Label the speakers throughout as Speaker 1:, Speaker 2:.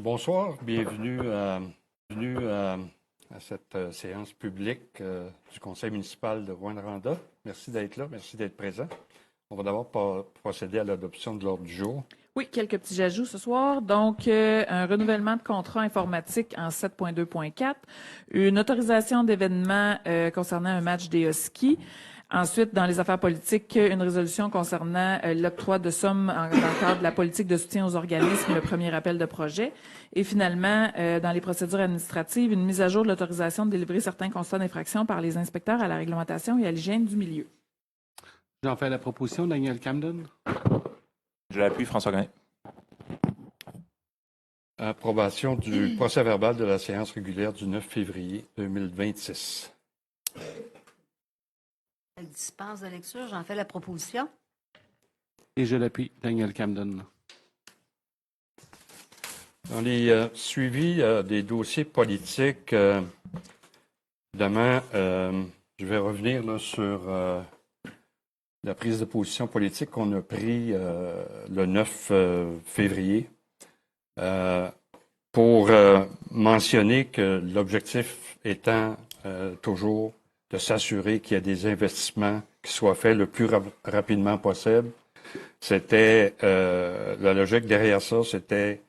Speaker 1: Bonsoir, bienvenue à cette séance publique du Conseil municipal de Rouyn-Noranda. Merci d'être là, merci d'être présent. On va d'abord procéder à l'adoption de l'ordre du jour.
Speaker 2: Oui, quelques petits ajouts ce soir. Donc, un renouvellement de contrat informatique en 7.2.4, une autorisation d'événement concernant un match des Huskies. Ensuite, dans les affaires politiques, une résolution concernant l'octroi de sommes dans le cadre de la politique de soutien aux organismes, le premier appel de projet. Et finalement, dans les procédures administratives, une mise à jour de l'autorisation de délivrer certains constats d'infraction par les inspecteurs à la réglementation et à l'hygiène du milieu.
Speaker 3: J'en fais la proposition, Daniel Camden.
Speaker 4: Je l'appuie, François Gagné.
Speaker 1: Approbation du procès-verbal de la séance régulière du 9 février 2026.
Speaker 5: Elle dispense de lecture, j'en fais la proposition.
Speaker 3: Et je l'appuie, Daniel Camden.
Speaker 1: Dans les suivis des dossiers politiques, évidemment, je vais revenir là, sur la prise de position politique qu'on a prise le 9 février pour mentionner que l'objectif étant toujours de s'assurer qu'il y a des investissements qui soient faits le plus rapidement possible. C'était la logique derrière ça, c'était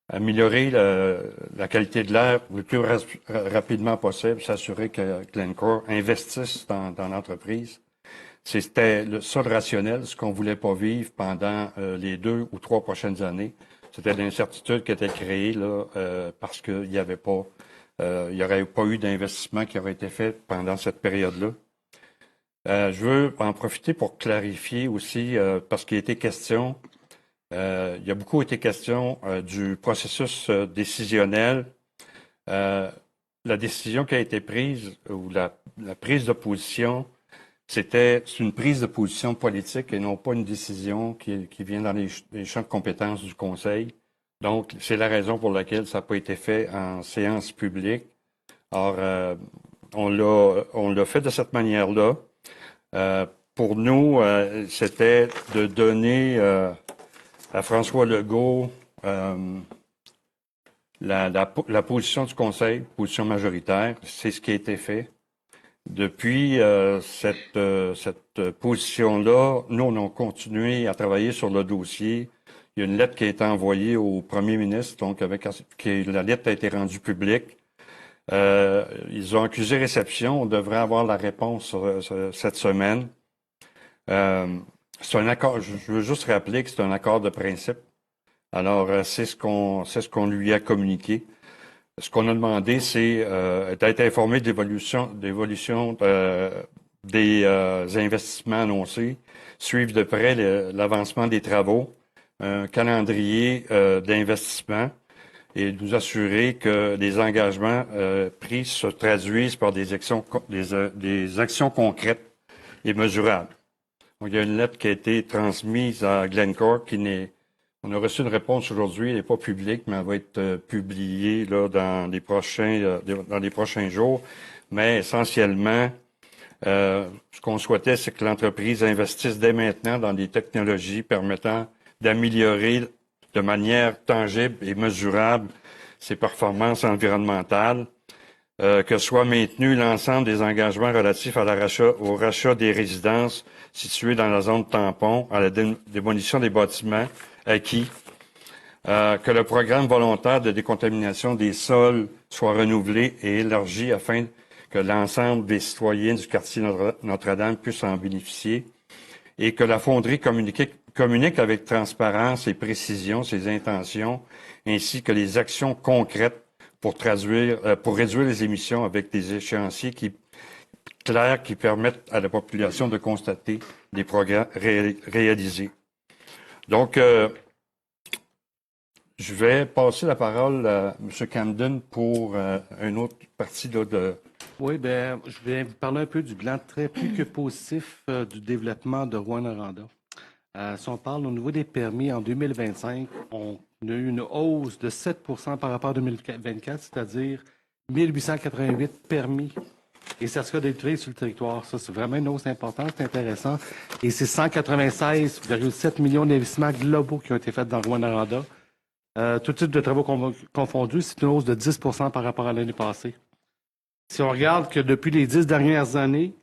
Speaker 1: améliorer la qualité de l'air le plus rapidement possible, s'assurer que Glencore investisse dans l'entreprise. C'était le seul rationnel, ce qu'on ne voulait pas vivre pendant les 2 ou 3 prochaines années. C'était l'incertitude qui était créée là, parce qu'il n'y avait pas, il n'y aurait pas eu d'investissement qui aurait été fait pendant cette période-là. Je veux en profiter pour clarifier aussi, parce qu'il a été question, il y a beaucoup été question du processus décisionnel. La décision qui a été prise, ou la prise de position, c'est une prise de position politique et non pas une décision qui vient dans les champs de compétences du Conseil. Donc, c'est la raison pour laquelle ça n'a pas été fait en séance publique. Alors, on l'a fait de cette manière-là. Pour nous, c'était de donner à François Legault la position du Conseil, position majoritaire. C'est ce qui a été fait. Depuis cette position-là, nous, on a continué à travailler sur le dossier. Il y a une lettre qui a été envoyée au premier ministre, donc la lettre a été rendue publique. Ils ont accusé réception. On devrait avoir la réponse cette semaine. C'est un accord. Je veux juste rappeler que c'est un accord de principe. Alors, c'est ce qu'on lui a communiqué. Ce qu'on a demandé, c'est d'être informé de l'évolution des investissements annoncés, suivre de près l'avancement des travaux, un calendrier d'investissement et nous assurer que les engagements pris se traduisent par des actions concrètes et mesurables. Donc, il y a une lettre qui a été transmise à Glencore on a reçu une réponse aujourd'hui, elle n'est pas publique, mais elle va être publiée là, dans les prochains jours. Mais essentiellement, ce qu'on souhaitait, c'est que l'entreprise investisse dès maintenant dans des technologies permettant d'améliorer de manière tangible et mesurable ses performances environnementales, que soit maintenu l'ensemble des engagements relatifs au rachat des résidences situées dans la zone tampon, à la démolition des bâtiments acquis, que le programme volontaire de décontamination des sols soit renouvelé et élargi afin que l'ensemble des citoyens du quartier Notre-Dame puissent en bénéficier et que la fonderie communique avec transparence et précision ses intentions ainsi que les actions concrètes pour réduire les émissions avec des échéanciers clairs qui permettent à la population de constater les progrès réalisés. Donc, je vais passer la parole à M. Camden pour une autre partie là, de...
Speaker 3: Oui, bien, je vais vous parler un peu du bilan très plus que positif du développement de Rouyn-Noranda. Si on parle au niveau des permis, en 2025, on a eu une hausse de 7 par rapport à 2024, c'est-à-dire 1888 permis et certificats d'utilité sur le territoire. Ça, c'est vraiment une hausse importante, c'est intéressant. Et c'est 196,7 millions d'investissements globaux qui ont été faits dans Rouyn-Noranda. tout type de travaux confondus, c'est une hausse de 10 par rapport à l'année passée. Si on regarde que depuis les 10 dernières années,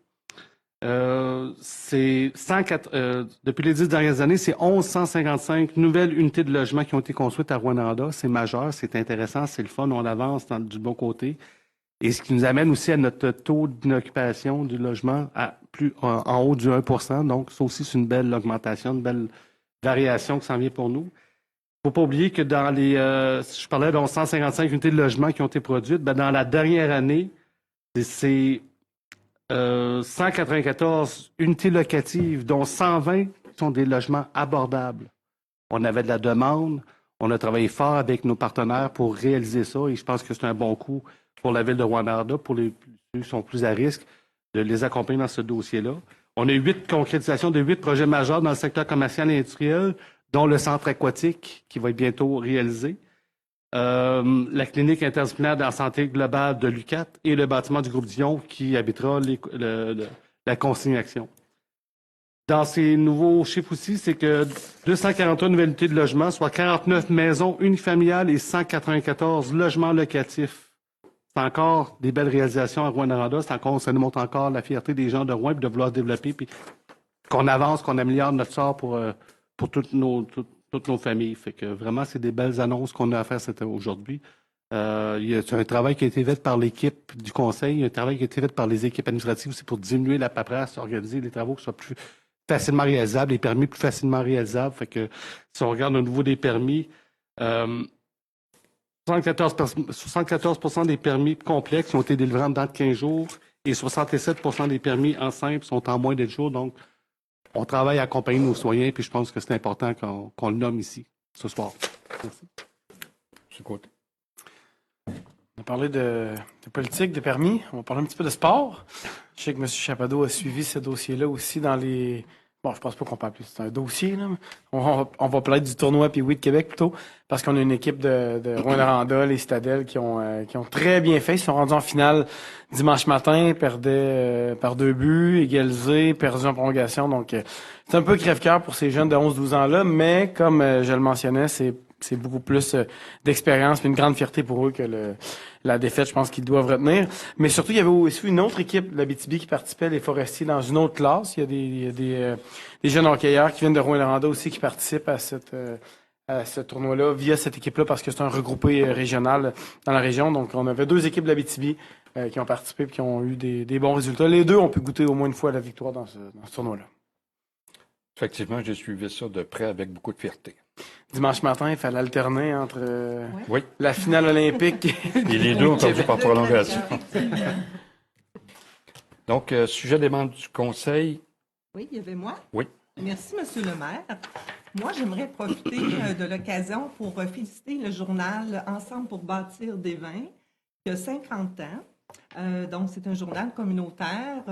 Speaker 3: c'est 1155 nouvelles unités de logement qui ont été construites à Rwanda. C'est majeur, c'est intéressant, c'est le fun, on avance du bon côté. Et ce qui nous amène aussi à notre taux d'occupation du logement à en haut du 1 %. Donc, ça aussi, c'est une belle augmentation, une belle variation qui s'en vient pour nous. Il ne faut pas oublier que dans je parlais de 155 unités de logement qui ont été produites, dans la dernière année, c'est 194 unités locatives, dont 120 sont des logements abordables. On avait de la demande, on a travaillé fort avec nos partenaires pour réaliser ça et je pense que c'est un bon coup pour la ville de Rwanda, pour ceux qui sont plus à risque, de les accompagner dans ce dossier-là. On a 8 concrétisations de 8 projets majeurs dans le secteur commercial et industriel, dont le centre aquatique qui va être bientôt réalisé. La clinique interdisciplinaire de la santé globale de l'UQAT et le bâtiment du groupe Dion qui habitera la consignation. Dans ces nouveaux chiffres aussi, c'est que 243 nouvelles unités de logement, soit 49 maisons unifamiliales et 194 logements locatifs. C'est encore des belles réalisations à Rwanda. Ça nous montre encore la fierté des gens de Rouen de vouloir se développer puis qu'on avance, qu'on améliore notre sort pour toutes nos familles. Fait que vraiment, c'est des belles annonces qu'on a à faire aujourd'hui. C'est un travail qui a été fait par l'équipe du conseil, il y a un travail qui a été fait par les équipes administratives aussi pour diminuer la paperasse, organiser les travaux qui soient plus facilement réalisables, les permis plus facilement réalisables. Fait que si on regarde au niveau des permis, 74% des permis complexes ont été délivrés en dedans de 15 jours et 67% des permis en simple sont en moins de 10 jours. Donc, on travaille à accompagner nos citoyens, puis je pense que c'est important qu'on le nomme ici, ce soir. Merci.
Speaker 6: On a parlé de politique, de permis. On va parler un petit peu de sport. Je sais que M. Chapado a suivi ce dossier-là aussi dans les... Bon, je pense pas qu'on peut appeler ça un dossier, là. On va parler du tournoi puis oui de Québec plutôt, parce qu'on a une équipe de Rwanda, les Citadelles, qui ont très bien fait. Ils sont rendus en finale dimanche matin, perdaient par 2 buts, égalisés, perdus en prolongation. Donc, c'est un peu crève-cœur pour ces jeunes de 11-12 ans-là, mais comme je le mentionnais, c'est beaucoup plus d'expérience, puis une grande fierté pour eux que la défaite, je pense qu'ils doivent retenir. Mais surtout, il y avait aussi une autre équipe de l'Abitibi qui participait, les Forestiers, dans une autre classe. Il y a des jeunes hockeyeurs qui viennent de Rouyn-Noranda aussi qui participent à ce tournoi-là via cette équipe-là parce que c'est un regroupé régional dans la région. Donc, on avait 2 équipes de l'Abitibi qui ont participé et qui ont eu des bons résultats. Les 2 ont pu goûter au moins une fois la victoire dans ce tournoi-là.
Speaker 1: Effectivement, j'ai suivi ça de près avec beaucoup de fierté.
Speaker 6: Dimanche matin, il fallait alterner entre
Speaker 1: Oui.
Speaker 6: la finale olympique
Speaker 1: Et les 2 ont perdu par prolongation. Donc, sujet des membres du Conseil.
Speaker 7: Oui, il y avait moi.
Speaker 1: Oui.
Speaker 7: Merci, Monsieur le maire. Moi, j'aimerais profiter de l'occasion pour féliciter le journal Ensemble pour bâtir des vins, qui a 50 ans. Donc, c'est un journal communautaire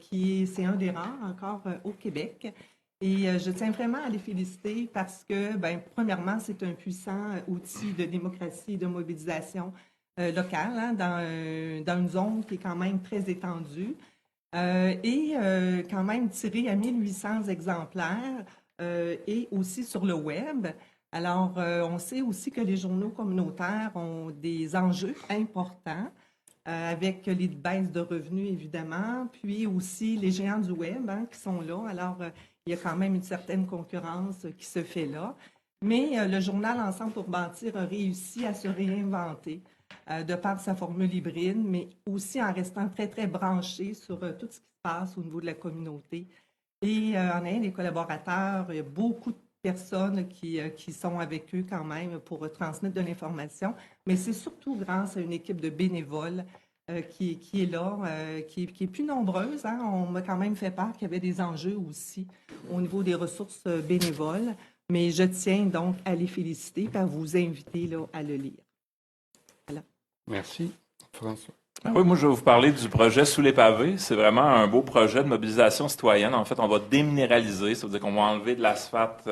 Speaker 7: c'est un des rares encore au Québec. Et je tiens vraiment à les féliciter parce que, premièrement, c'est un puissant outil de démocratie et de mobilisation locale dans une zone qui est quand même très étendue et quand même tiré à 1800 exemplaires et aussi sur le web. Alors, on sait aussi que les journaux communautaires ont des enjeux importants avec les baisses de revenus, évidemment, puis aussi les géants du web qui sont là. Alors, il y a quand même une certaine concurrence qui se fait là. Mais le journal Ensemble pour bâtir a réussi à se réinventer de par sa formule hybride, mais aussi en restant très, très branché sur tout ce qui se passe au niveau de la communauté. Et en ayant des collaborateurs, il y a beaucoup de personnes qui sont avec eux quand même pour transmettre de l'information. Mais c'est surtout grâce à une équipe de bénévoles qui est là, qui est plus nombreuse. On m'a quand même fait part qu'il y avait des enjeux aussi au niveau des ressources bénévoles. Mais je tiens donc à les féliciter et à vous inviter là, à le lire. Voilà.
Speaker 1: Merci. François.
Speaker 4: Oui, moi, je vais vous parler du projet Sous les pavés. C'est vraiment un beau projet de mobilisation citoyenne. En fait, on va déminéraliser, ça veut dire qu'on va enlever de l'asphalte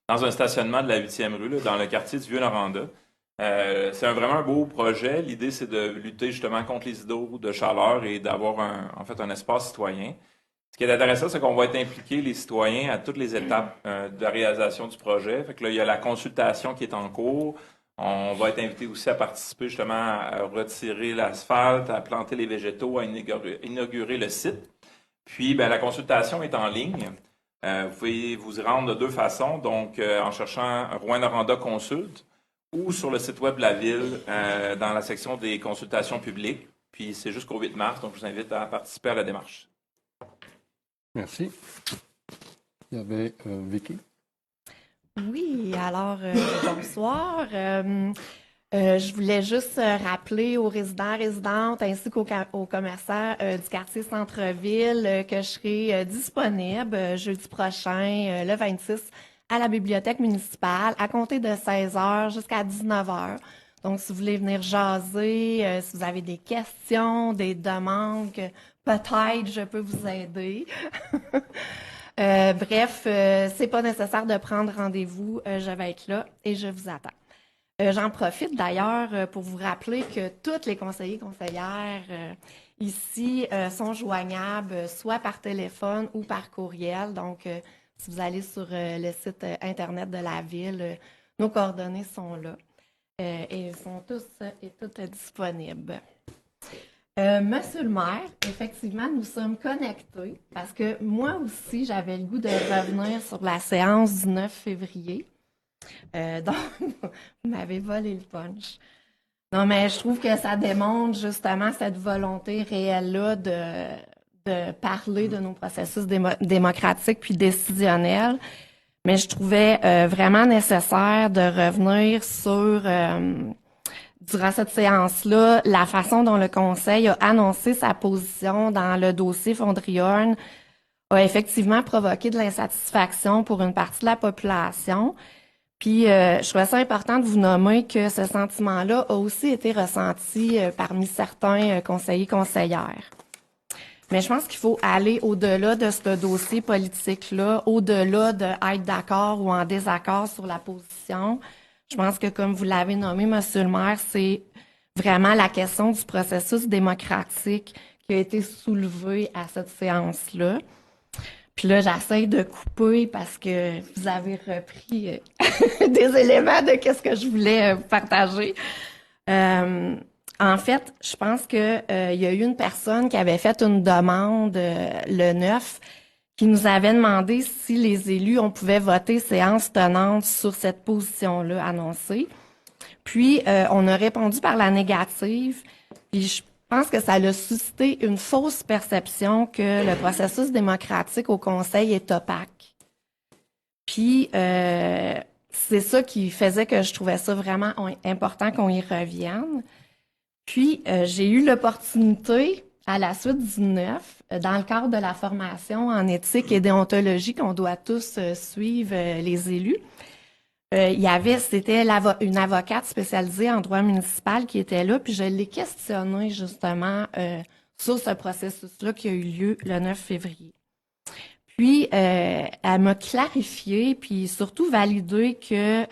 Speaker 4: dans un stationnement de la 8e rue, là, dans le quartier du Vieux-Noranda. C'est vraiment un beau projet. L'idée, c'est de lutter justement contre les îlots de chaleur et d'avoir un espace citoyen. Ce qui est intéressant, c'est qu'on va être impliqué, les citoyens, à toutes les étapes de la réalisation du projet. Fait que là, il y a la consultation qui est en cours. On va être invité aussi à participer justement à retirer l'asphalte, à planter les végétaux, à inaugurer le site. Puis, la consultation est en ligne. Vous pouvez vous y rendre de deux façons, donc en cherchant Rouyn-Noranda Consulte ou sur le site web de la Ville dans la section des consultations publiques. Puis, c'est jusqu'au 8 mars, donc je vous invite à participer à la démarche.
Speaker 1: Merci. Il y avait Vicky.
Speaker 8: Oui, alors bonsoir. Je voulais juste rappeler aux résidents, résidentes ainsi qu'aux commerçants du quartier Centre-Ville que je serai disponible jeudi prochain, le 26, à la bibliothèque municipale à compter de 16h jusqu'à 19h. Donc, si vous voulez venir jaser, si vous avez des questions, des demandes, que peut-être je peux vous aider. Bref, c'est pas nécessaire de prendre rendez-vous. Je vais être là et je vous attends. J'en profite d'ailleurs pour vous rappeler que tous les conseillers et conseillères ici sont joignables soit par téléphone ou par courriel. Donc, si vous allez sur le site Internet de la Ville, nos coordonnées sont là et ils sont tous et toutes disponibles. Monsieur le maire, effectivement, nous sommes connectés parce que moi aussi, j'avais le goût de revenir sur la séance du 9 février. Donc, vous m'avez volé le punch. Non, mais je trouve que ça démontre justement cette volonté réelle-là de parler de nos processus démocratiques puis décisionnels. Mais je trouvais vraiment nécessaire de revenir sur, durant cette séance-là, la façon dont le Conseil a annoncé sa position dans le dossier Fondriorne a effectivement provoqué de l'insatisfaction pour une partie de la population. Puis, je trouvais ça important de vous nommer que ce sentiment-là a aussi été ressenti parmi certains conseillers conseillères. Mais je pense qu'il faut aller au-delà de ce dossier politique-là, au-delà d'être d'accord ou en désaccord sur la position. Je pense que, comme vous l'avez nommé, Monsieur le maire, c'est vraiment la question du processus démocratique qui a été soulevée à cette séance-là. Puis là, j'essaie de couper parce que vous avez repris des éléments de ce que je voulais partager. En fait, je pense que il y a eu une personne qui avait fait une demande le 9 qui nous avait demandé si les élus, on pouvait voter séance tenante sur cette position-là annoncée. Puis, on a répondu par la négative. Puis, je pense que ça a suscité une fausse perception que le processus démocratique au Conseil est opaque. Puis, c'est ça qui faisait que je trouvais ça vraiment important qu'on y revienne. Puis, j'ai eu l'opportunité, à la suite du 9, dans le cadre de la formation en éthique et déontologie qu'on doit tous suivre, les élus, c'était une avocate spécialisée en droit municipal qui était là, puis je l'ai questionnée justement sur ce processus-là qui a eu lieu le 9 février. Puis, elle m'a clarifié, puis surtout validé que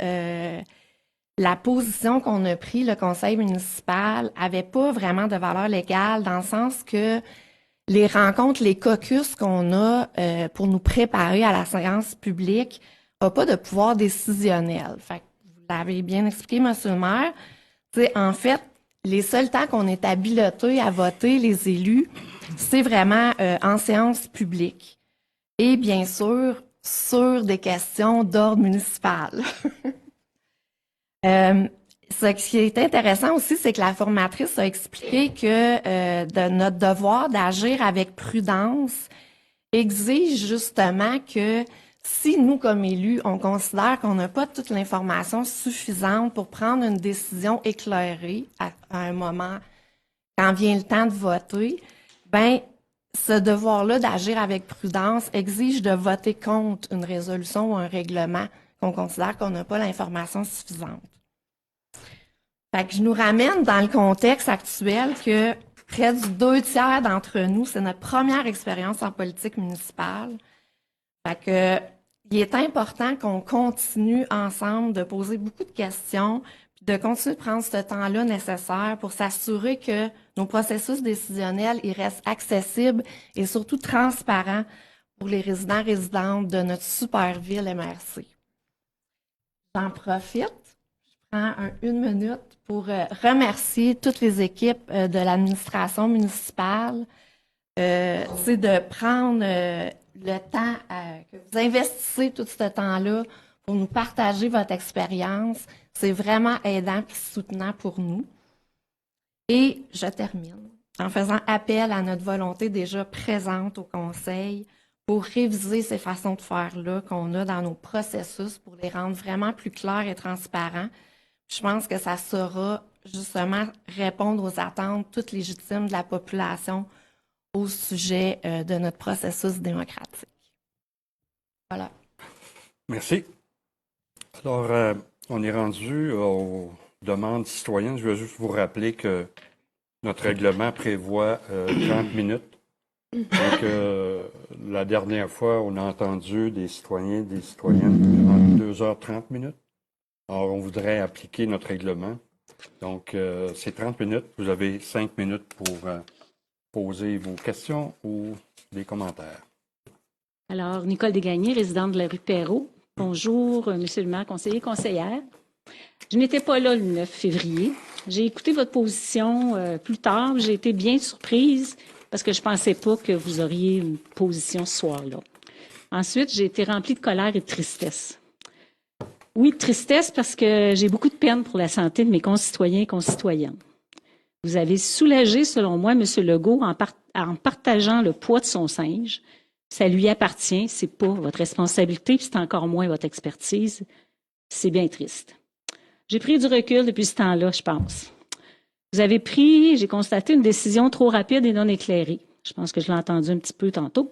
Speaker 8: la position qu'on a prise, le conseil municipal, avait pas vraiment de valeur légale dans le sens que les rencontres, les caucus qu'on a pour nous préparer à la séance publique n'a pas de pouvoir décisionnel. Fait que vous l'avez bien expliqué, Monsieur le maire. En fait, les seuls temps qu'on est habilité à voter les élus, c'est vraiment en séance publique. Et bien sûr, sur des questions d'ordre municipal. Ce qui est intéressant aussi, c'est que la formatrice a expliqué que de notre devoir d'agir avec prudence exige justement que si nous, comme élus, on considère qu'on n'a pas toute l'information suffisante pour prendre une décision éclairée à un moment, quand vient le temps de voter, ben ce devoir-là d'agir avec prudence exige de voter contre une résolution ou un règlement qu'on considère qu'on n'a pas l'information suffisante. Fait que je nous ramène dans le contexte actuel que près du 2/3 d'entre nous, c'est notre première expérience en politique municipale. Fait que il est important qu'on continue ensemble de poser beaucoup de questions, puis de continuer de prendre ce temps-là nécessaire pour s'assurer que nos processus décisionnels, ils restent accessibles et surtout transparents pour les résidents et résidentes de notre super ville MRC. J'en profite, je prends une minute pour remercier toutes les équipes de l'administration municipale, c'est de prendre le temps que vous investissez tout ce temps-là pour nous partager votre expérience. C'est vraiment aidant et soutenant pour nous. Et je termine en faisant appel à notre volonté déjà présente au Conseil pour réviser ces façons de faire-là qu'on a dans nos processus pour les rendre vraiment plus clairs et transparents. Je pense que ça saura justement répondre aux attentes toutes légitimes de la population au sujet de notre processus démocratique. Voilà.
Speaker 1: Merci. Alors, on est rendu aux demandes citoyennes. Je veux juste vous rappeler que notre règlement prévoit 30 minutes. Donc, la dernière fois, on a entendu des citoyens, des citoyennes en 2h30 minutes. Alors, on voudrait appliquer notre règlement. Donc, c'est 30 minutes. Vous avez 5 minutes pour poser vos questions ou des commentaires.
Speaker 9: Alors, Nicole Desgagnés, résidente de la rue Perrault. Bonjour, Monsieur le maire, conseiller, conseillère. Je n'étais pas là le 9 février. J'ai écouté votre position plus tard. J'ai été bien surprise parce que je ne pensais pas que vous auriez une position ce soir-là. Ensuite, j'ai été remplie de colère et de tristesse. Oui, de tristesse parce que j'ai beaucoup de peine pour la santé de mes concitoyens et concitoyennes. Vous avez soulagé, selon moi, M. Legault en partageant le poids de son singe. Ça lui appartient, c'est pas votre responsabilité, puis c'est encore moins votre expertise. C'est bien triste. J'ai pris du recul depuis ce temps-là, je pense. Vous avez pris, j'ai constaté, une décision trop rapide et non éclairée. Je pense que je l'ai entendu un petit peu tantôt.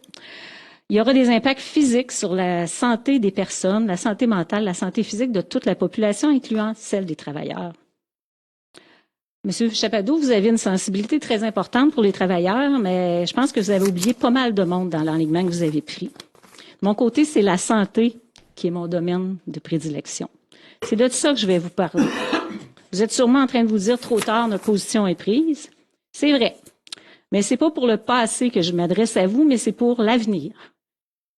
Speaker 9: Il y aura des impacts physiques sur la santé des personnes, la santé mentale, la santé physique de toute la population, incluant celle des travailleurs. Monsieur Chapado, vous avez une sensibilité très importante pour les travailleurs, mais je pense que vous avez oublié pas mal de monde dans l'enlignement que vous avez pris. De mon côté, c'est la santé qui est mon domaine de prédilection. C'est de ça que je vais vous parler. Vous êtes sûrement en train de vous dire trop tard, notre position est prise. C'est vrai. Mais c'est pas pour le passé que je m'adresse à vous, mais c'est pour l'avenir.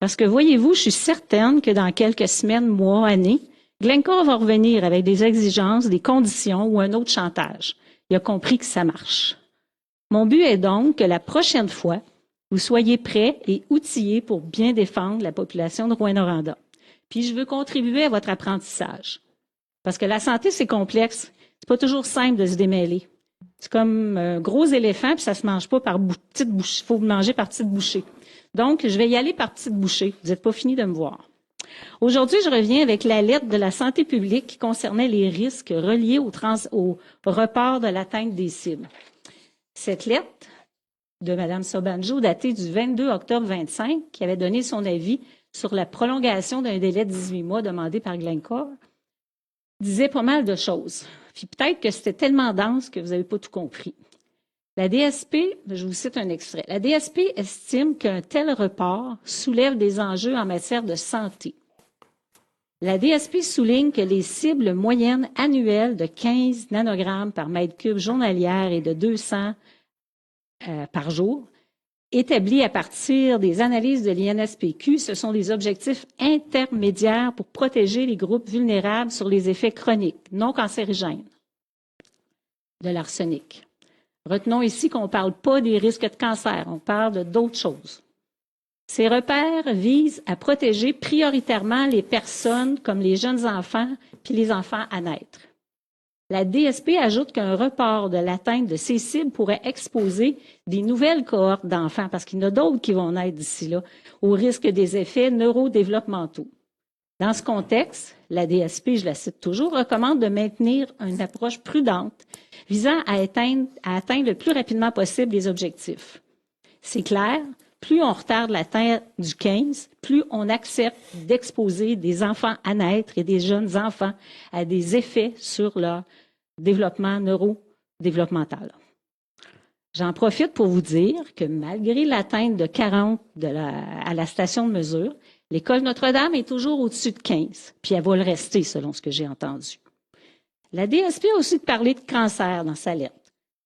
Speaker 9: Parce que voyez-vous, je suis certaine que dans quelques semaines, mois, années, Glencore va revenir avec des exigences, des conditions ou un autre chantage. Il a compris que ça marche. Mon but est donc que la prochaine fois, vous soyez prêts et outillés pour bien défendre la population de Rouyn-Noranda. Puis je veux contribuer à votre apprentissage. Parce que la santé, c'est complexe. C'est pas toujours simple de se démêler. C'est comme un gros éléphant, puis ça se mange pas par petites bouchées. Il faut manger par petites bouchées. Donc, je vais y aller par petites bouchées. Vous n'êtes pas fini de me voir. Aujourd'hui, je reviens avec la lettre de la santé publique qui concernait les risques reliés au report de l'atteinte des cibles. Cette lettre de Mme Sobanjo, datée du 22 octobre 25, qui avait donné son avis sur la prolongation d'un délai de 18 mois demandé par Glencore, disait pas mal de choses. Puis peut-être que c'était tellement dense que vous n'avez pas tout compris. La DSP, je vous cite un extrait, la DSP estime qu'un tel report soulève des enjeux en matière de santé. La DSP souligne que les cibles moyennes annuelles de 15 nanogrammes par mètre cube journalière et de 200 par jour, établies à partir des analyses de l'INSPQ, ce sont des objectifs intermédiaires pour protéger les groupes vulnérables sur les effets chroniques, non cancérigènes de l'arsenic. Retenons ici qu'on ne parle pas des risques de cancer, on parle d'autres choses. Ces repères visent à protéger prioritairement les personnes comme les jeunes enfants puis les enfants à naître. La DSP ajoute qu'un report de l'atteinte de ces cibles pourrait exposer des nouvelles cohortes d'enfants, parce qu'il y en a d'autres qui vont naître d'ici là, au risque des effets neurodéveloppementaux. Dans ce contexte, la DSP, je la cite toujours, recommande de maintenir une approche prudente visant à atteindre le plus rapidement possible les objectifs. C'est clair, plus on retarde l'atteinte du 15, plus on accepte d'exposer des enfants à naître et des jeunes enfants à des effets sur leur développement neurodéveloppemental. J'en profite pour vous dire que malgré l'atteinte de 40 à la station de mesure, l'école Notre-Dame est toujours au-dessus de 15, puis elle va le rester selon ce que j'ai entendu. La DSP a aussi parlé de cancer dans sa lettre.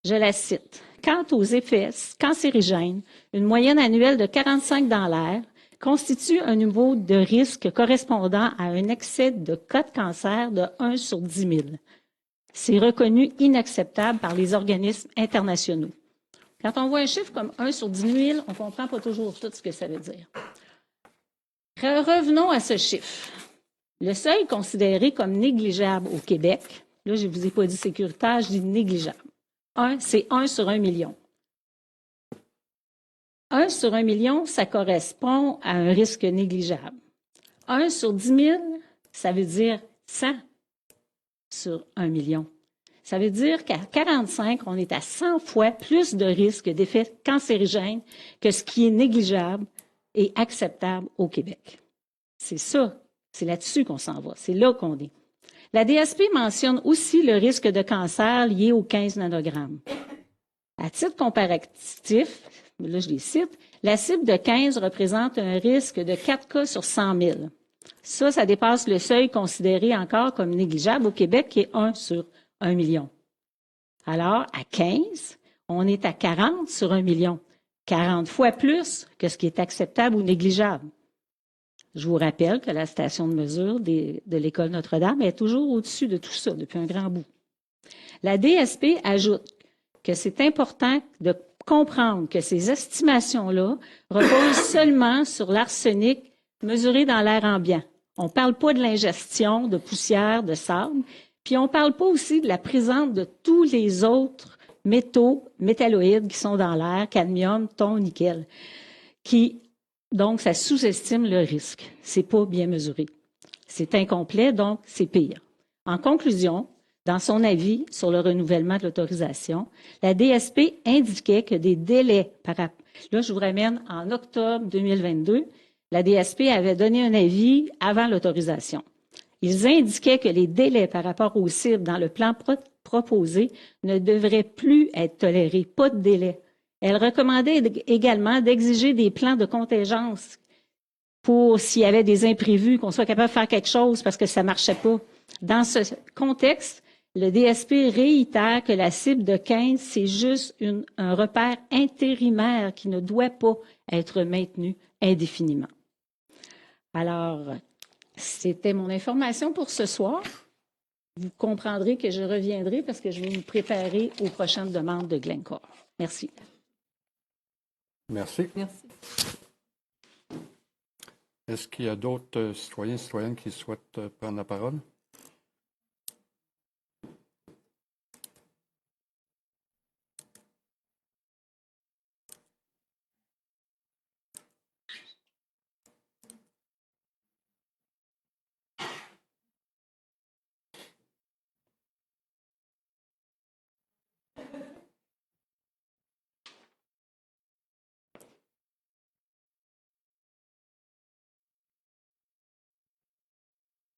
Speaker 9: Je la cite. quant aux effets cancérigènes, une moyenne annuelle de 45 dans l'air constitue un niveau de risque correspondant à un excès de cas de cancer de 1 sur 10 000. C'est reconnu inacceptable par les organismes internationaux. Quand on voit un chiffre comme 1 sur 10 000, on ne comprend pas toujours tout ce que ça veut dire. Revenons à ce chiffre. Le seuil considéré comme négligeable au Québec, là, je ne vous ai pas dit sécuritaire, je dis négligeable. C'est 1 sur 1 million. 1 sur 1 million, ça correspond à un risque négligeable. 1 sur 10 000, ça veut dire 100 sur 1 million. Ça veut dire qu'à 45, on est à 100 fois plus de risque d'effets cancérigènes que ce qui est négligeable et acceptable au Québec. C'est ça, c'est là-dessus qu'on s'en va, c'est là qu'on est. La DSP mentionne aussi le risque de cancer lié aux 15 nanogrammes. À titre comparatif, là je les cite, la cible de 15 représente un risque de 4 cas sur 100 000. Ça dépasse le seuil considéré encore comme négligeable au Québec, qui est 1 sur 1 million. Alors, à 15, on est à 40 sur 1 million, 40 fois plus que ce qui est acceptable ou négligeable. Je vous rappelle que la station de mesure de l'École Notre-Dame est toujours au-dessus de tout ça depuis un grand bout. La DSP ajoute que c'est important de comprendre que ces estimations-là reposent seulement sur l'arsenic mesuré dans l'air ambiant. On ne parle pas de l'ingestion de poussière, de sable, puis on ne parle pas aussi de la présence de tous les autres métaux, métalloïdes qui sont dans l'air, cadmium, thon, nickel, donc ça sous-estime le risque. C'est pas bien mesuré. C'est incomplet, donc c'est pire. En conclusion, dans son avis sur le renouvellement de l'autorisation, la DSP indiquait que des délais là, je vous ramène en octobre 2022, la DSP avait donné un avis avant l'autorisation. Ils indiquaient que les délais par rapport aux cibles dans le plan proposé ne devraient plus être tolérés, pas de délai. Elle recommandait également d'exiger des plans de contingence pour s'il y avait des imprévus, qu'on soit capable de faire quelque chose parce que ça ne marchait pas. Dans ce contexte, le DSP réitère que la cible de 15, c'est juste un repère intérimaire qui ne doit pas être maintenu indéfiniment. Alors, c'était mon information pour ce soir. Vous comprendrez que je reviendrai parce que je vais me préparer aux prochaines demandes de Glencore. Merci.
Speaker 1: Merci.
Speaker 7: Merci.
Speaker 1: Est-ce qu'il y a d'autres citoyens et citoyennes qui souhaitent prendre la parole?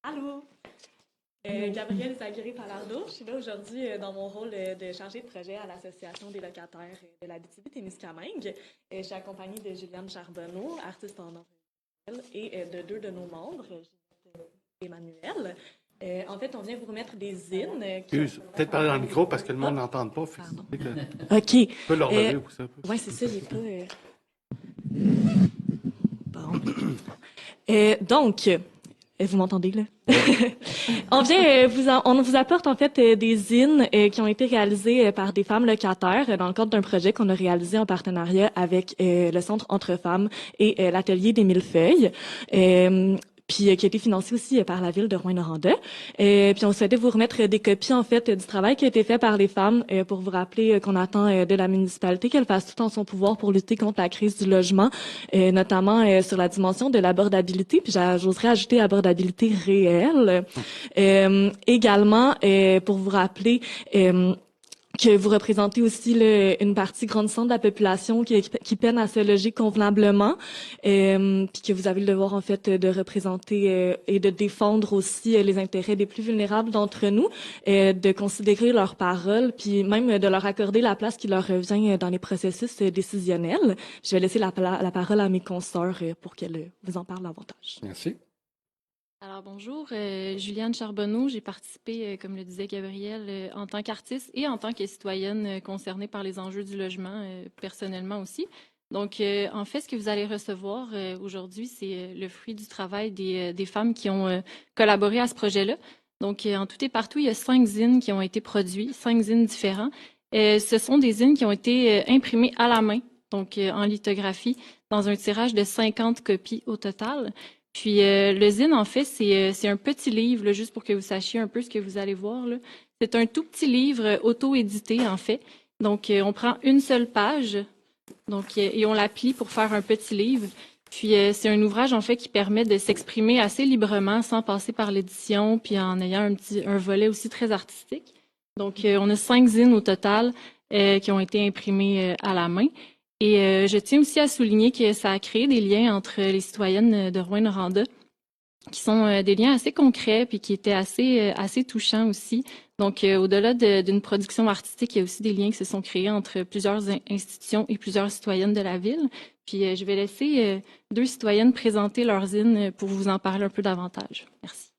Speaker 10: Allô? Gabrielle Zaguiré-Palardo. Je suis là aujourd'hui dans mon rôle de chargée de projet à l'Association des locataires de l'Abitibi-Témiscamingue. Je suis accompagnée de Juliane Charbonneau, artiste en art et de deux de nos membres, Ginette et Emmanuel. En fait, on vient vous remettre des zines.
Speaker 3: Peut-être parler dans le micro parce que le monde n'entend pas.
Speaker 10: OK.
Speaker 3: Tu peux leur lever aussi un peu.
Speaker 10: Oui, c'est ça, j'ai pas... Bon. Donc... Vous m'entendez, là? On vous apporte, en fait, des zines qui ont été réalisées par des femmes locataires dans le cadre d'un projet qu'on a réalisé en partenariat avec le Centre Entre Femmes et l'Atelier des Millefeuilles. Puis qui a été financé aussi par la ville de Rouyn-Noranda. Puis on souhaitait vous remettre des copies, en fait, du travail qui a été fait par les femmes pour vous rappeler qu'on attend de la municipalité qu'elle fasse tout en son pouvoir pour lutter contre la crise du logement, notamment sur la dimension de l'abordabilité, puis j'oserais ajouter abordabilité réelle. Également, pour vous rappeler... que vous représentez aussi une partie grandissante de la population qui peine à se loger convenablement, puis que vous avez le devoir en fait de représenter et de défendre aussi les intérêts des plus vulnérables d'entre nous, de considérer leurs paroles, puis même de leur accorder la place qui leur revient dans les processus décisionnels. Je vais laisser la parole à mes consoeurs pour qu'elles vous en parlent davantage.
Speaker 1: Merci.
Speaker 10: Alors bonjour, Juliane Charbonneau. J'ai participé, comme le disait Gabriel, en tant qu'artiste et en tant que citoyenne concernée par les enjeux du logement, personnellement aussi. Donc, en fait, ce que vous allez recevoir aujourd'hui, c'est le fruit du travail des femmes qui ont collaboré à ce projet-là. Donc, en tout et partout, il y a 5 zines qui ont été produits, 5 zines différents. Ce sont des zines qui ont été imprimés à la main, donc en lithographie, dans un tirage de 50 copies au total. Puis le zine, en fait, c'est un petit livre, là, juste pour que vous sachiez un peu ce que vous allez voir, là. C'est un tout petit livre auto-édité, en fait. Donc, on prend une seule page, donc, et on la plie pour faire un petit livre. Puis, c'est un ouvrage, en fait, qui permet de s'exprimer assez librement, sans passer par l'édition, puis en ayant un volet aussi très artistique. Donc, on a 5 zines au total qui ont été imprimées à la main. Et je tiens aussi à souligner que ça a créé des liens entre les citoyennes de Rouyn-Noranda, qui sont des liens assez concrets puis qui étaient assez touchants aussi. Donc, au-delà d'une production artistique, il y a aussi des liens qui se sont créés entre plusieurs institutions et plusieurs citoyennes de la ville. Puis, je vais laisser 2 citoyennes présenter leurs zines pour vous en parler un peu davantage. Merci.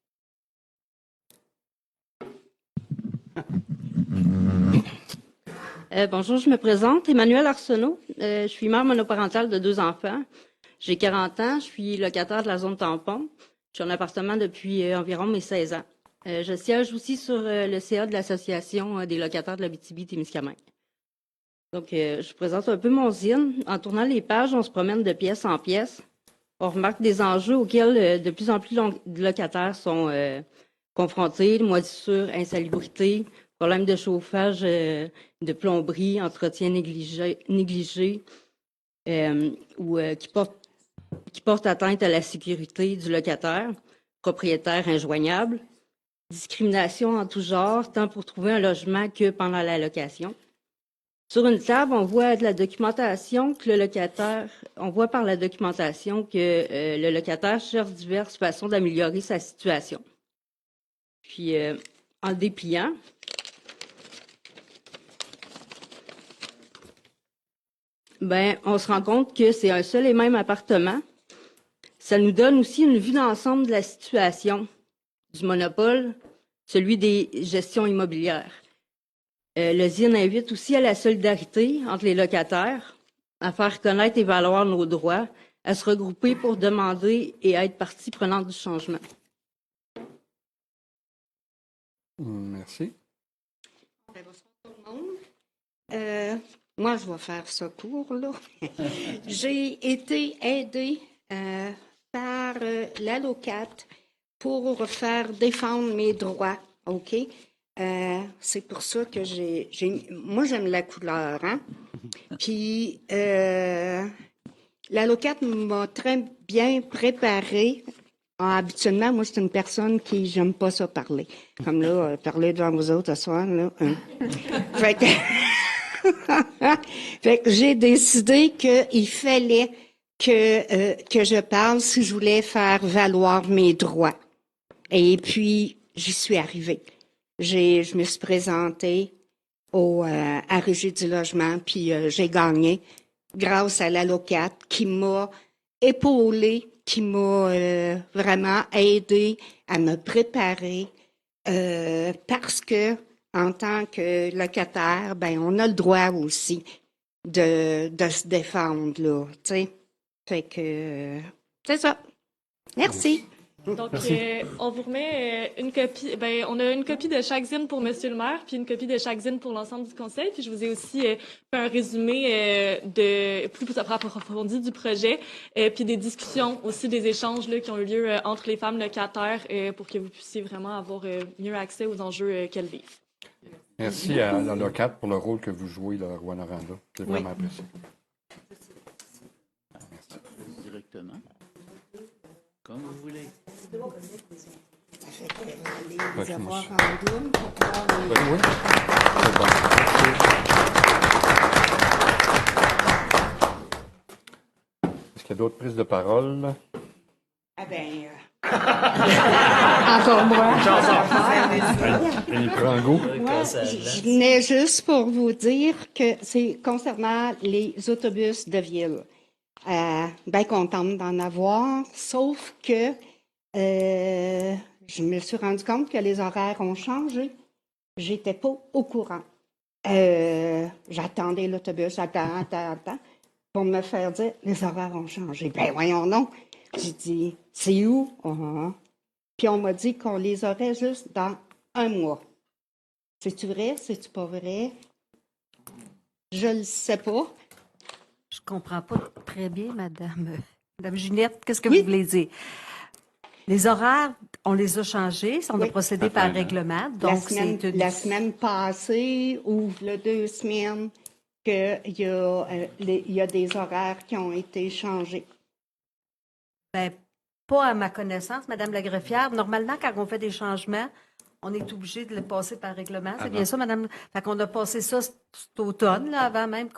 Speaker 11: Bonjour, je me présente, Emmanuelle Arsenault. Je suis mère monoparentale de 2 enfants. J'ai 40 ans, je suis locataire de la zone tampon. Je suis en appartement depuis environ mes 16 ans. Je siège aussi sur le CA de l'Association des locataires de l'Abitibi-Témiscamingue. Donc, je vous présente un peu mon zine. En tournant les pages, on se promène de pièce en pièce. On remarque des enjeux auxquels de plus en plus de locataires sont confrontés, moisissures, insalubrité, problèmes de chauffage, de plomberie, entretien négligé ou qui portent atteinte à la sécurité du locataire, propriétaire injoignable, discrimination en tout genre, tant pour trouver un logement que pendant la location. Sur une table, on voit de la documentation que on voit par la documentation que le locataire cherche diverses façons d'améliorer sa situation. Puis, en dépliant, on se rend compte que c'est un seul et même appartement. Ça nous donne aussi une vue d'ensemble de la situation du monopole, celui des gestions immobilières. Le zine invite aussi à la solidarité entre les locataires, à faire connaître et valoir nos droits, à se regrouper pour demander et à être partie prenante du changement.
Speaker 1: Merci.
Speaker 12: Bonsoir tout le monde. Moi, je vais faire ce cours, là. J'ai été aidée par l'ALOCAT pour faire défendre mes droits, OK? C'est pour ça que moi, j'aime la couleur, hein? Puis, l'ALOCAT m'a très bien préparée. Habituellement, moi, c'est une personne qui j'aime pas ça parler. Comme là, parler devant vous autres ce soir, là. Fait que j'ai décidé qu'il fallait que je parle si je voulais faire valoir mes droits. Et puis, j'y suis arrivée. Je me suis présentée à Régie du logement, puis j'ai gagné grâce à l'ALOCAT qui m'a épaulée, qui m'a vraiment aidée à me préparer parce que en tant que locataire, on a le droit aussi de se défendre, là, tu sais. Fait que c'est ça. Merci.
Speaker 10: Donc, on vous remet une copie. On a une copie de chaque zine pour Monsieur le maire, puis une copie de chaque zine pour l'ensemble du conseil. Puis je vous ai aussi fait un résumé de plus approfondi du projet, puis des discussions aussi, des échanges là, qui ont eu lieu entre les femmes locataires pour que vous puissiez vraiment avoir mieux accès aux enjeux qu'elles vivent.
Speaker 1: Merci à la LOCAT pour le rôle que vous jouez à Rouyn-Noranda. C'est vraiment apprécié.
Speaker 13: Merci. Directement. Comme vous voulez.
Speaker 12: Ça fait que les
Speaker 1: avoirs
Speaker 12: en double pour pouvoir les...
Speaker 1: Oui, c'est bon. Est-ce qu'il y a d'autres prises de parole?
Speaker 12: Encore moi.
Speaker 1: Elle prend goût.
Speaker 12: Moi, je venais juste pour vous dire que c'est concernant les autobus de ville. Bien contente d'en avoir, sauf que Je me suis rendu compte que les horaires ont changé. J'étais pas au courant. J'attendais l'autobus, attends, pour me faire dire, les horaires ont changé. Ben voyons donc. J'ai dit, c'est où? Puis on m'a dit qu'on les aurait juste dans 1 mois. C'est-tu vrai? C'est-tu pas vrai? Je le sais pas.
Speaker 5: Je comprends pas très bien, Madame Ginette. Qu'est-ce que vous voulez dire? Les horaires, on les a changés. On a procédé par règlement. Donc,
Speaker 12: la semaine passée ou le 2 semaines qu'il y a des horaires qui ont été changés.
Speaker 5: Ben, pas à ma connaissance, Madame la greffière. Normalement, quand on fait des changements, on est obligé de le passer par règlement. C'est bien ça, Madame? Fait qu'on a passé ça cet automne, là, avant même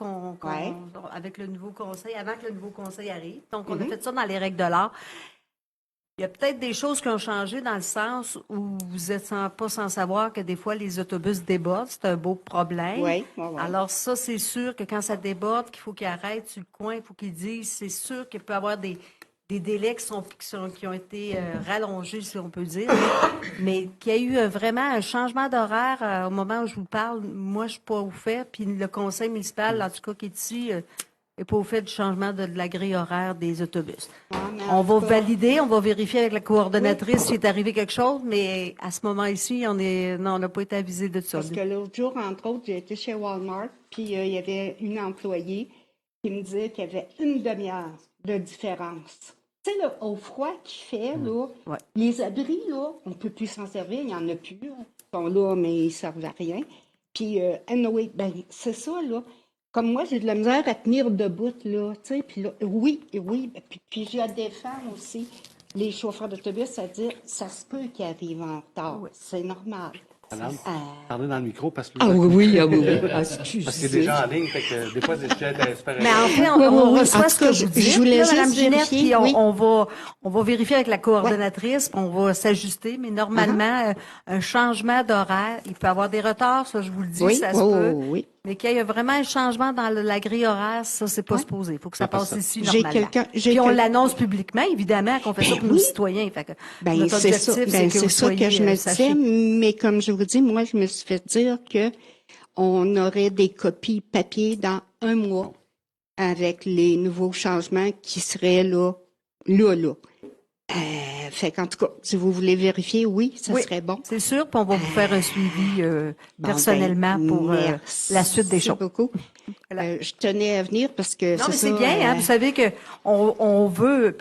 Speaker 5: avec le nouveau conseil, avant que le nouveau conseil arrive. Donc, on a fait ça dans les règles de l'art. Il y a peut-être des choses qui ont changé dans le sens où vous êtes pas sans savoir que des fois, les autobus débordent. C'est un beau problème.
Speaker 12: Oui.
Speaker 5: Alors ça, c'est sûr que quand ça déborde, qu'il faut qu'ils arrêtent sur le coin, il faut qu'ils disent, c'est sûr qu'il peut y avoir des délais qui ont été rallongés, si on peut dire, mais qu'il y a eu vraiment un changement d'horaire au moment où je vous parle. Moi, je ne suis pas au fait, puis le conseil municipal, en tout cas, qui est ici, n'est pas au fait du changement de la grille horaire des autobus. On va valider, on va vérifier avec la coordonnatrice s'il est arrivé quelque chose, mais à ce moment-ci, on n'a pas été avisé de ça.
Speaker 12: Parce que l'autre jour, entre autres, j'ai été chez Walmart, puis il y avait une employée qui me disait qu'il y avait 1 demi-heure de différence. Tu sais, au froid qu'il fait, là, les abris, là, on ne peut plus s'en servir, il n'y en a plus. Là. Ils sont là, mais ils ne servent à rien. Puis, anyway, ben, c'est ça, là. Comme moi, j'ai de la misère à tenir debout, là, tu sais, puis là, oui, ben, puis je défends aussi les chauffeurs d'autobus à dire, ça se peut qu'ils arrivent en retard, c'est normal.
Speaker 3: Madame, parlez dans le micro parce que...
Speaker 12: oui.
Speaker 3: Parce qu'il y a des gens en ligne, fait que des fois, c'est super...
Speaker 5: Mais en fait, on reçoit ce que vous dites,
Speaker 12: voulais
Speaker 5: là, Mme
Speaker 12: juste
Speaker 5: Ginette,
Speaker 12: vérifier,
Speaker 5: puis on va vérifier avec la coordonnatrice, puis on va s'ajuster, mais normalement, un changement d'horaire, il peut y avoir des retards, ça, je vous le dis, ça se peut.
Speaker 12: Oui.
Speaker 5: Mais qu'il y ait vraiment un changement dans la grille horaire, ça, c'est pas supposé. Il faut que ça passe ici, normalement. Puis on l'annonce publiquement, évidemment, qu'on fait ça pour nos citoyens. Fait que notre objectif, c'est que vous soyez
Speaker 12: que je me disais, mais comme je vous dis, moi, je me suis fait dire que on aurait des copies papier dans 1 mois avec les nouveaux changements qui seraient là. Fait qu'en tout cas, si vous voulez vérifier, oui, ça serait bon.
Speaker 5: C'est sûr, puis on va vous faire un suivi personnellement pour la suite des choses.
Speaker 12: Merci beaucoup. Je tenais à venir parce que
Speaker 5: c'est bien, vous savez que on veut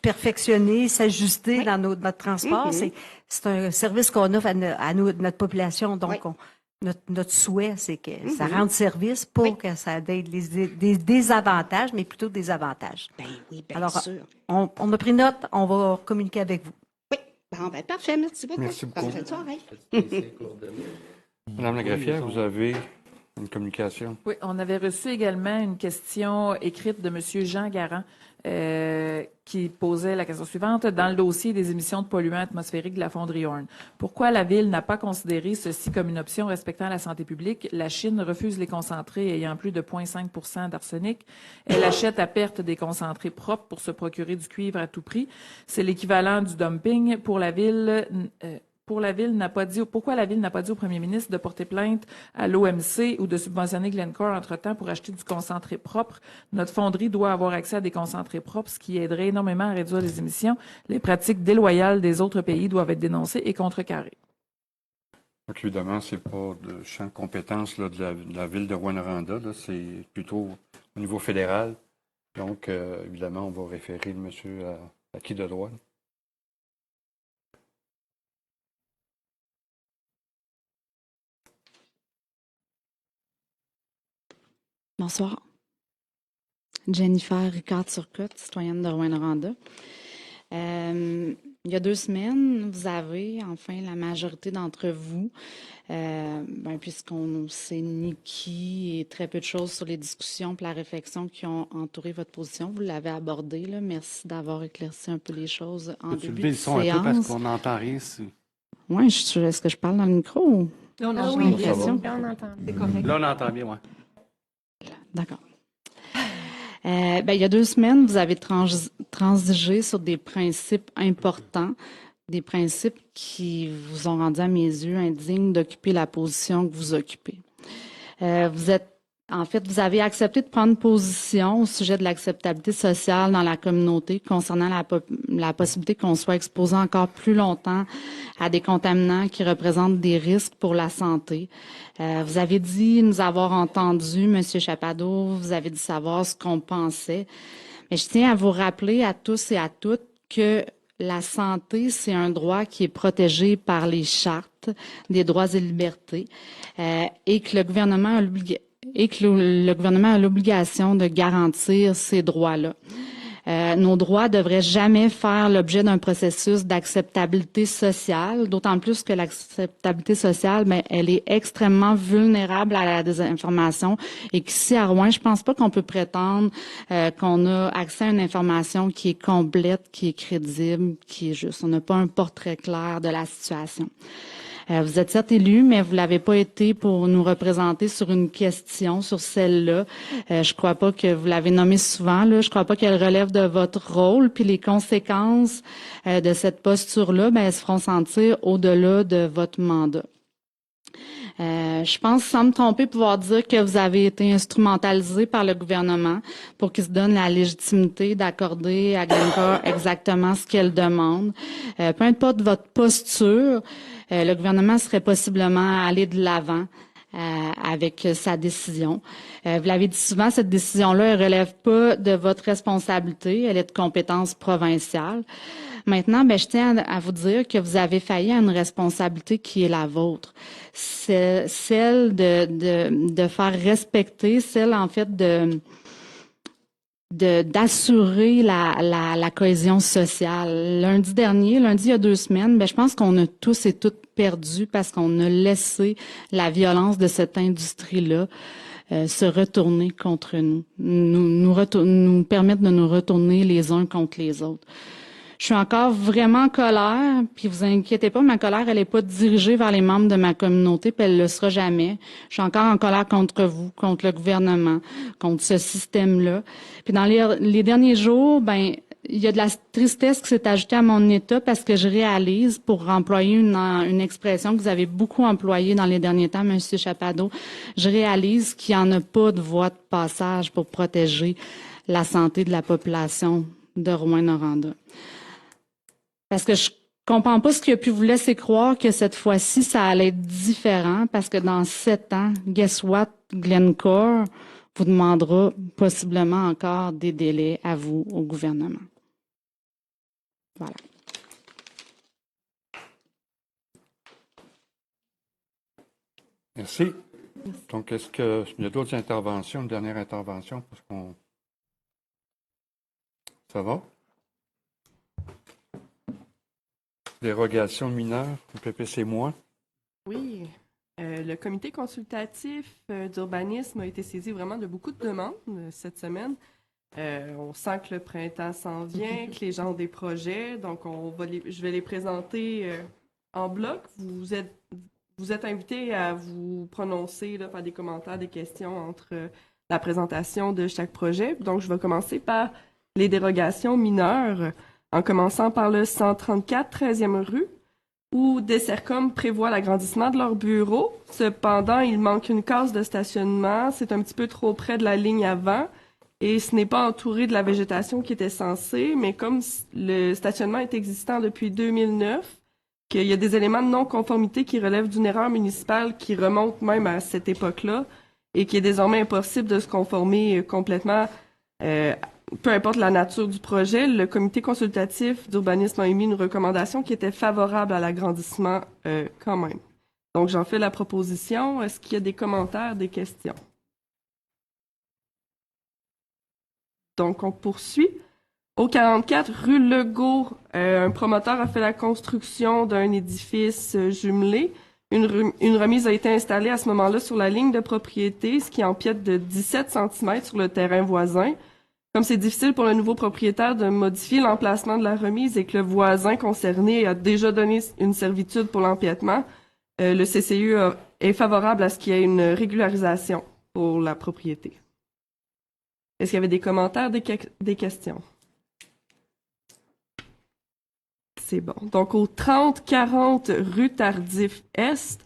Speaker 5: perfectionner, s'ajuster dans notre transport. C'est un service qu'on offre à notre population, donc notre souhait, c'est que ça rende service pour que ça ait des désavantages, mais plutôt des avantages.
Speaker 12: Ben oui, bien
Speaker 5: Alors,
Speaker 12: sûr.
Speaker 5: on a pris note, on va communiquer avec vous.
Speaker 12: Oui, ben parfait, merci beaucoup.
Speaker 1: Merci beaucoup.
Speaker 12: Bonne soirée.
Speaker 1: Madame la greffière, vous avez une communication.
Speaker 2: Oui, on avait reçu également une question écrite de M. Jean Garand qui posait la question suivante. Dans le dossier des émissions de polluants atmosphériques de la fonderie Horn, pourquoi la Ville n'a pas considéré ceci comme une option respectant la santé publique? La Chine refuse les concentrés ayant plus de 0,5 % d'arsenic. Elle achète à perte des concentrés propres pour se procurer du cuivre à tout prix. C'est l'équivalent du dumping. Pourquoi la Ville n'a pas dit au premier ministre de porter plainte à l'OMC ou de subventionner Glencore entre-temps pour acheter du concentré propre? Notre fonderie doit avoir accès à des concentrés propres, ce qui aiderait énormément à réduire les émissions. Les pratiques déloyales des autres pays doivent être dénoncées et contrecarrées.
Speaker 1: Donc, évidemment, ce n'est pas de champ de compétence là, de la ville de Rouyn-Noranda, c'est plutôt au niveau fédéral. Donc, évidemment, on va référer le monsieur à qui de droit?
Speaker 14: Bonsoir. Jennifer Ricard-Turcotte, citoyenne de Rouyn-Noranda. Il y a 2 semaines, vous avez, enfin, la majorité d'entre vous, puisqu'on sait ni qui et très peu de choses sur les discussions et la réflexion qui ont entouré votre position, vous l'avez abordé. Là. Merci d'avoir éclairci un peu les choses en début de séance.
Speaker 3: Tu lever le son un peu parce qu'on n'entend rien.
Speaker 14: Oui, est-ce que je parle dans le micro?
Speaker 8: Oui, bien sûr. On entend.
Speaker 3: Là, on entend bien, oui.
Speaker 14: D'accord. Il y a 2 semaines, vous avez transigé sur des principes importants, des principes qui vous ont rendu à mes yeux indignes d'occuper la position que vous occupez. Vous avez accepté de prendre position au sujet de l'acceptabilité sociale dans la communauté concernant la possibilité qu'on soit exposé encore plus longtemps à des contaminants qui représentent des risques pour la santé. Vous avez dit nous avoir entendu, M. Chapado, vous avez dit savoir ce qu'on pensait. Mais je tiens à vous rappeler à tous et à toutes que la santé, c'est un droit qui est protégé par les chartes des droits et libertés et que le gouvernement a l'obligation de garantir ces droits-là. Nos droits devraient jamais faire l'objet d'un processus d'acceptabilité sociale, d'autant plus que l'acceptabilité sociale, elle est extrêmement vulnérable à la désinformation et qu'ici à Rouen, je pense pas qu'on peut prétendre qu'on a accès à une information qui est complète, qui est crédible, qui est juste. On n'a pas un portrait clair de la situation. Vous êtes certes élu, mais vous l'avez pas été pour nous représenter sur une question, sur celle-là. Je crois pas que vous l'avez nommée souvent, là. Je crois pas qu'elle relève de votre rôle. Puis les conséquences de cette posture-là, elles se feront sentir au-delà de votre mandat. Je pense, sans me tromper, pouvoir dire que vous avez été instrumentalisé par le gouvernement pour qu'il se donne la légitimité d'accorder à Glencore exactement ce qu'elle demande. Peu importe votre posture, le gouvernement serait possiblement allé de l'avant avec sa décision. Vous l'avez dit souvent, cette décision-là, elle relève pas de votre responsabilité, elle est de compétence provinciale. Maintenant, je tiens à vous dire que vous avez failli à une responsabilité qui est la vôtre. C'est celle de faire respecter, celle en fait d'assurer la cohésion sociale. Lundi il y a 2 semaines, je pense qu'on a tous et toutes perdu parce qu'on a laissé la violence de cette industrie-là se retourner contre nous, nous permettre de nous retourner les uns contre les autres. Je suis encore vraiment en colère, puis vous inquiétez pas, ma colère, elle est pas dirigée vers les membres de ma communauté, puis elle le sera jamais. Je suis encore en colère contre vous, contre le gouvernement, contre ce système-là. Puis dans les derniers jours, il y a de la tristesse qui s'est ajoutée à mon état parce que je réalise, pour employer une expression que vous avez beaucoup employée dans les derniers temps, M. Chapado, je réalise qu'il n'y en a pas de voie de passage pour protéger la santé de la population de Rouyn-Noranda. Parce que je comprends pas ce qui a pu vous laisser croire que cette fois-ci, ça allait être différent, parce que dans 7 ans, guess what, Glencore vous demandera possiblement encore des délais à vous, au gouvernement. Voilà.
Speaker 1: Merci. Donc, est-ce qu'il y a d'autres interventions, une dernière intervention? Parce qu'on... Ça va? Dérogation mineure, le PPC moins.
Speaker 15: Oui. Le comité consultatif d'urbanisme a été saisi vraiment de beaucoup de demandes cette semaine. On sent que le printemps s'en vient, que les gens ont des projets, donc je vais les présenter en bloc. Vous êtes invités à vous prononcer, là, faire des commentaires, des questions entre la présentation de chaque projet. Donc, je vais commencer par les dérogations mineures, en commençant par le 134 13e rue, où Dessercom prévoit l'agrandissement de leur bureau. Cependant, il manque une case de stationnement. C'est un petit peu trop près de la ligne avant et ce n'est pas entouré de la végétation qui était censée, mais comme le stationnement est existant depuis 2009, qu'il y a des éléments de non-conformité qui relèvent d'une erreur municipale qui remonte même à cette époque-là et qu'il est désormais impossible de se conformer complètement peu importe la nature du projet, le comité consultatif d'urbanisme a émis une recommandation qui était favorable à l'agrandissement quand même. Donc, j'en fais la proposition. Est-ce qu'il y a des commentaires, des questions? Donc, on poursuit. Au 44 rue Legault, un promoteur a fait la construction d'un édifice jumelé. Une remise a été installée à ce moment-là sur la ligne de propriété, ce qui empiète de 17 cm sur le terrain voisin. Comme c'est difficile pour le nouveau propriétaire de modifier l'emplacement de la remise et que le voisin concerné a déjà donné une servitude pour l'empiètement, le CCU est favorable à ce qu'il y ait une régularisation pour la propriété. Est-ce qu'il y avait des commentaires, des questions? C'est bon. Donc, au 3040 rue Tardif-Est,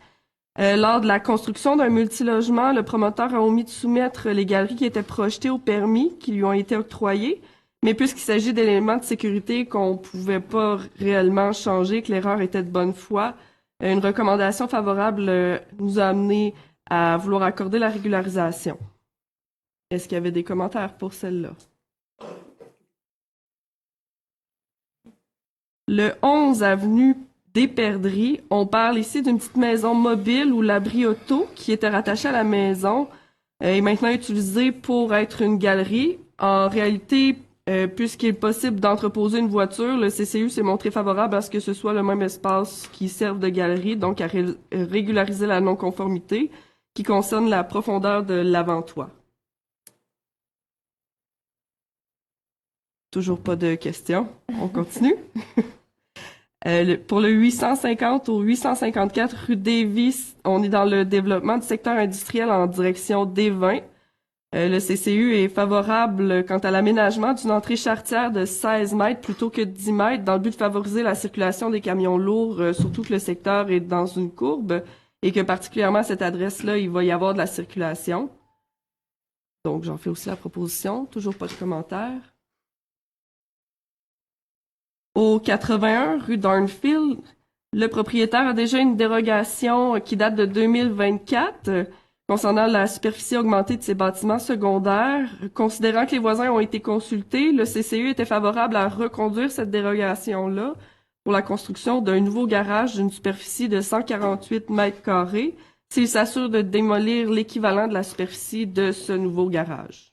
Speaker 15: lors de la construction d'un multilogement, le promoteur a omis de soumettre les galeries qui étaient projetées au permis qui lui ont été octroyées. Mais puisqu'il s'agit d'éléments de sécurité qu'on ne pouvait pas réellement changer, que l'erreur était de bonne foi, une recommandation favorable nous a amené à vouloir accorder la régularisation. Est-ce qu'il y avait des commentaires pour celle-là? Le 11 avenue des Perdrix, on parle ici d'une petite maison mobile où l'abri auto qui était rattaché à la maison est maintenant utilisé pour être une galerie. En réalité, puisqu'il est possible d'entreposer une voiture, le CCU s'est montré favorable à ce que ce soit le même espace qui serve de galerie, donc à régulariser la non-conformité qui concerne la profondeur de l'avant-toit. Toujours pas de questions. On continue. Pour le 850 au 854 rue Davis, on est dans le développement du secteur industriel en direction des vins. Le CCU est favorable quant à l'aménagement d'une entrée charretière de 16 mètres plutôt que 10 mètres dans le but de favoriser la circulation des camions lourds sur tout le secteur et dans une courbe et que particulièrement à cette adresse-là, il va y avoir de la circulation. Donc, j'en fais aussi la proposition. Toujours pas de commentaires. Au 81 rue Darnfield, le propriétaire a déjà une dérogation qui date de 2024 concernant la superficie augmentée de ses bâtiments secondaires. Considérant que les voisins ont été consultés, le CCU était favorable à reconduire cette dérogation-là pour la construction d'un nouveau garage d'une superficie de 148 mètres carrés s'il s'assure de démolir l'équivalent de la superficie de ce nouveau garage.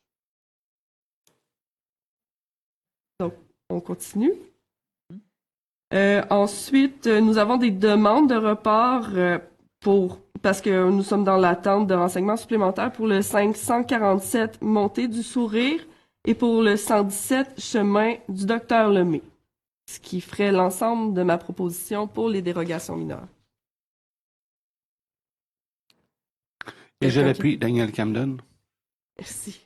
Speaker 15: Donc, on continue. Ensuite, nous avons des demandes de report parce que nous sommes dans l'attente de renseignements supplémentaires pour le 547 Montée du Sourire et pour le 117 Chemin du Docteur Lemay, ce qui ferait l'ensemble de ma proposition pour les dérogations mineures.
Speaker 3: Et je l'appuie, Daniel Camden.
Speaker 15: Merci.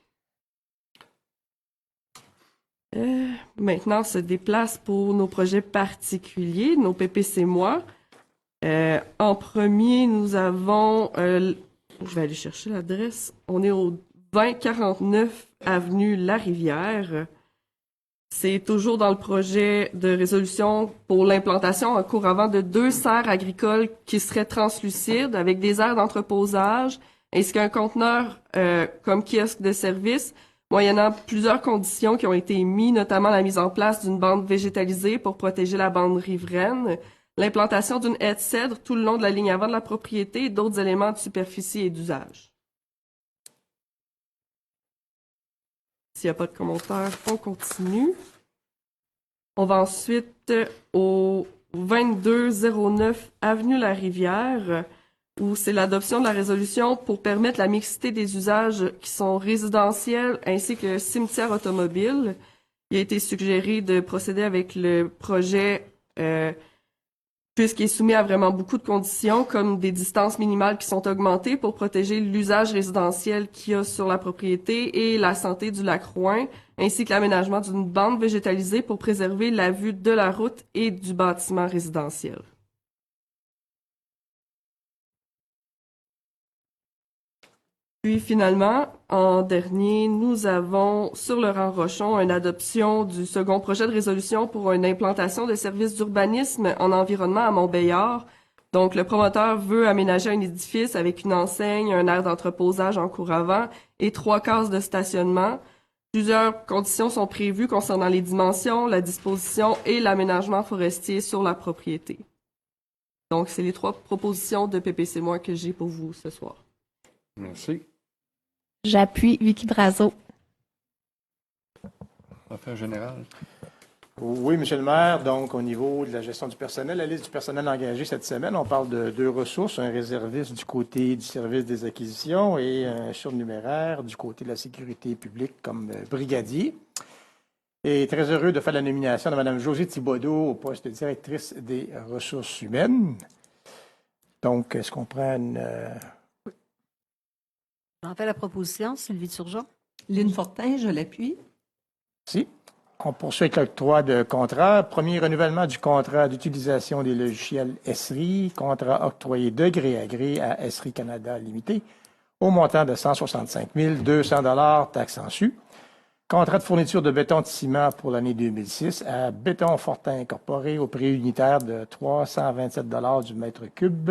Speaker 15: Maintenant, on se déplace pour nos projets particuliers, nos PPC-moi. En premier, nous avons, je vais aller chercher l'adresse, on est au 2049 avenue La Rivière. C'est toujours dans le projet de résolution pour l'implantation en cours avant de 2 serres agricoles qui seraient translucides avec des aires d'entreposage ainsi qu'un conteneur comme kiosque de service, moyennant plusieurs conditions qui ont été mises, notamment la mise en place d'une bande végétalisée pour protéger la bande riveraine, l'implantation d'une haie de cèdre tout le long de la ligne avant de la propriété et d'autres éléments de superficie et d'usage. S'il n'y a pas de commentaires, on continue. On va ensuite au 2209 avenue La Rivière, où c'est l'adoption de la résolution pour permettre la mixité des usages qui sont résidentiels ainsi que cimetière automobile. Il a été suggéré de procéder avec le projet puisqu'il est soumis à vraiment beaucoup de conditions, comme des distances minimales qui sont augmentées pour protéger l'usage résidentiel qu'il y a sur la propriété et la santé du lac Rouyn, ainsi que l'aménagement d'une bande végétalisée pour préserver la vue de la route et du bâtiment résidentiel. Puis finalement, en dernier, nous avons sur le rang Rochon une adoption du second projet de résolution pour une implantation de services d'urbanisme en environnement à Montbéliard. Donc, le promoteur veut aménager un édifice avec une enseigne, un aire d'entreposage en cour avant et 3 cases de stationnement. Plusieurs conditions sont prévues concernant les dimensions, la disposition et l'aménagement forestier sur la propriété. Donc, c'est les 3 propositions de PPC-moi que j'ai pour vous ce soir.
Speaker 1: Merci.
Speaker 8: J'appuie Vicky Brazo.
Speaker 1: Affaires générales.
Speaker 16: Oui, Monsieur le maire. Donc, au niveau de la gestion du personnel, la liste du personnel engagé cette semaine, on parle de 2 ressources, un réserviste du côté du service des acquisitions et un surnuméraire du côté de la sécurité publique comme brigadier. Et très heureux de faire la nomination de Mme Josée Thibodeau au poste de directrice des ressources humaines. Donc, est-ce qu'on prend une...
Speaker 5: J'en fais la proposition, Sylvie Turgeon.
Speaker 7: Lynn Fortin, je l'appuie.
Speaker 16: Merci. On poursuit avec l'octroi de contrat. Premier renouvellement du contrat d'utilisation des logiciels Esri, contrat octroyé de gré à gré à Esri Canada Limité, au montant de 165 200 $ taxes en su. Contrat de fourniture de béton de ciment pour l'année 2006 à Béton Fortin Incorporé au prix unitaire de 327 $ du mètre cube,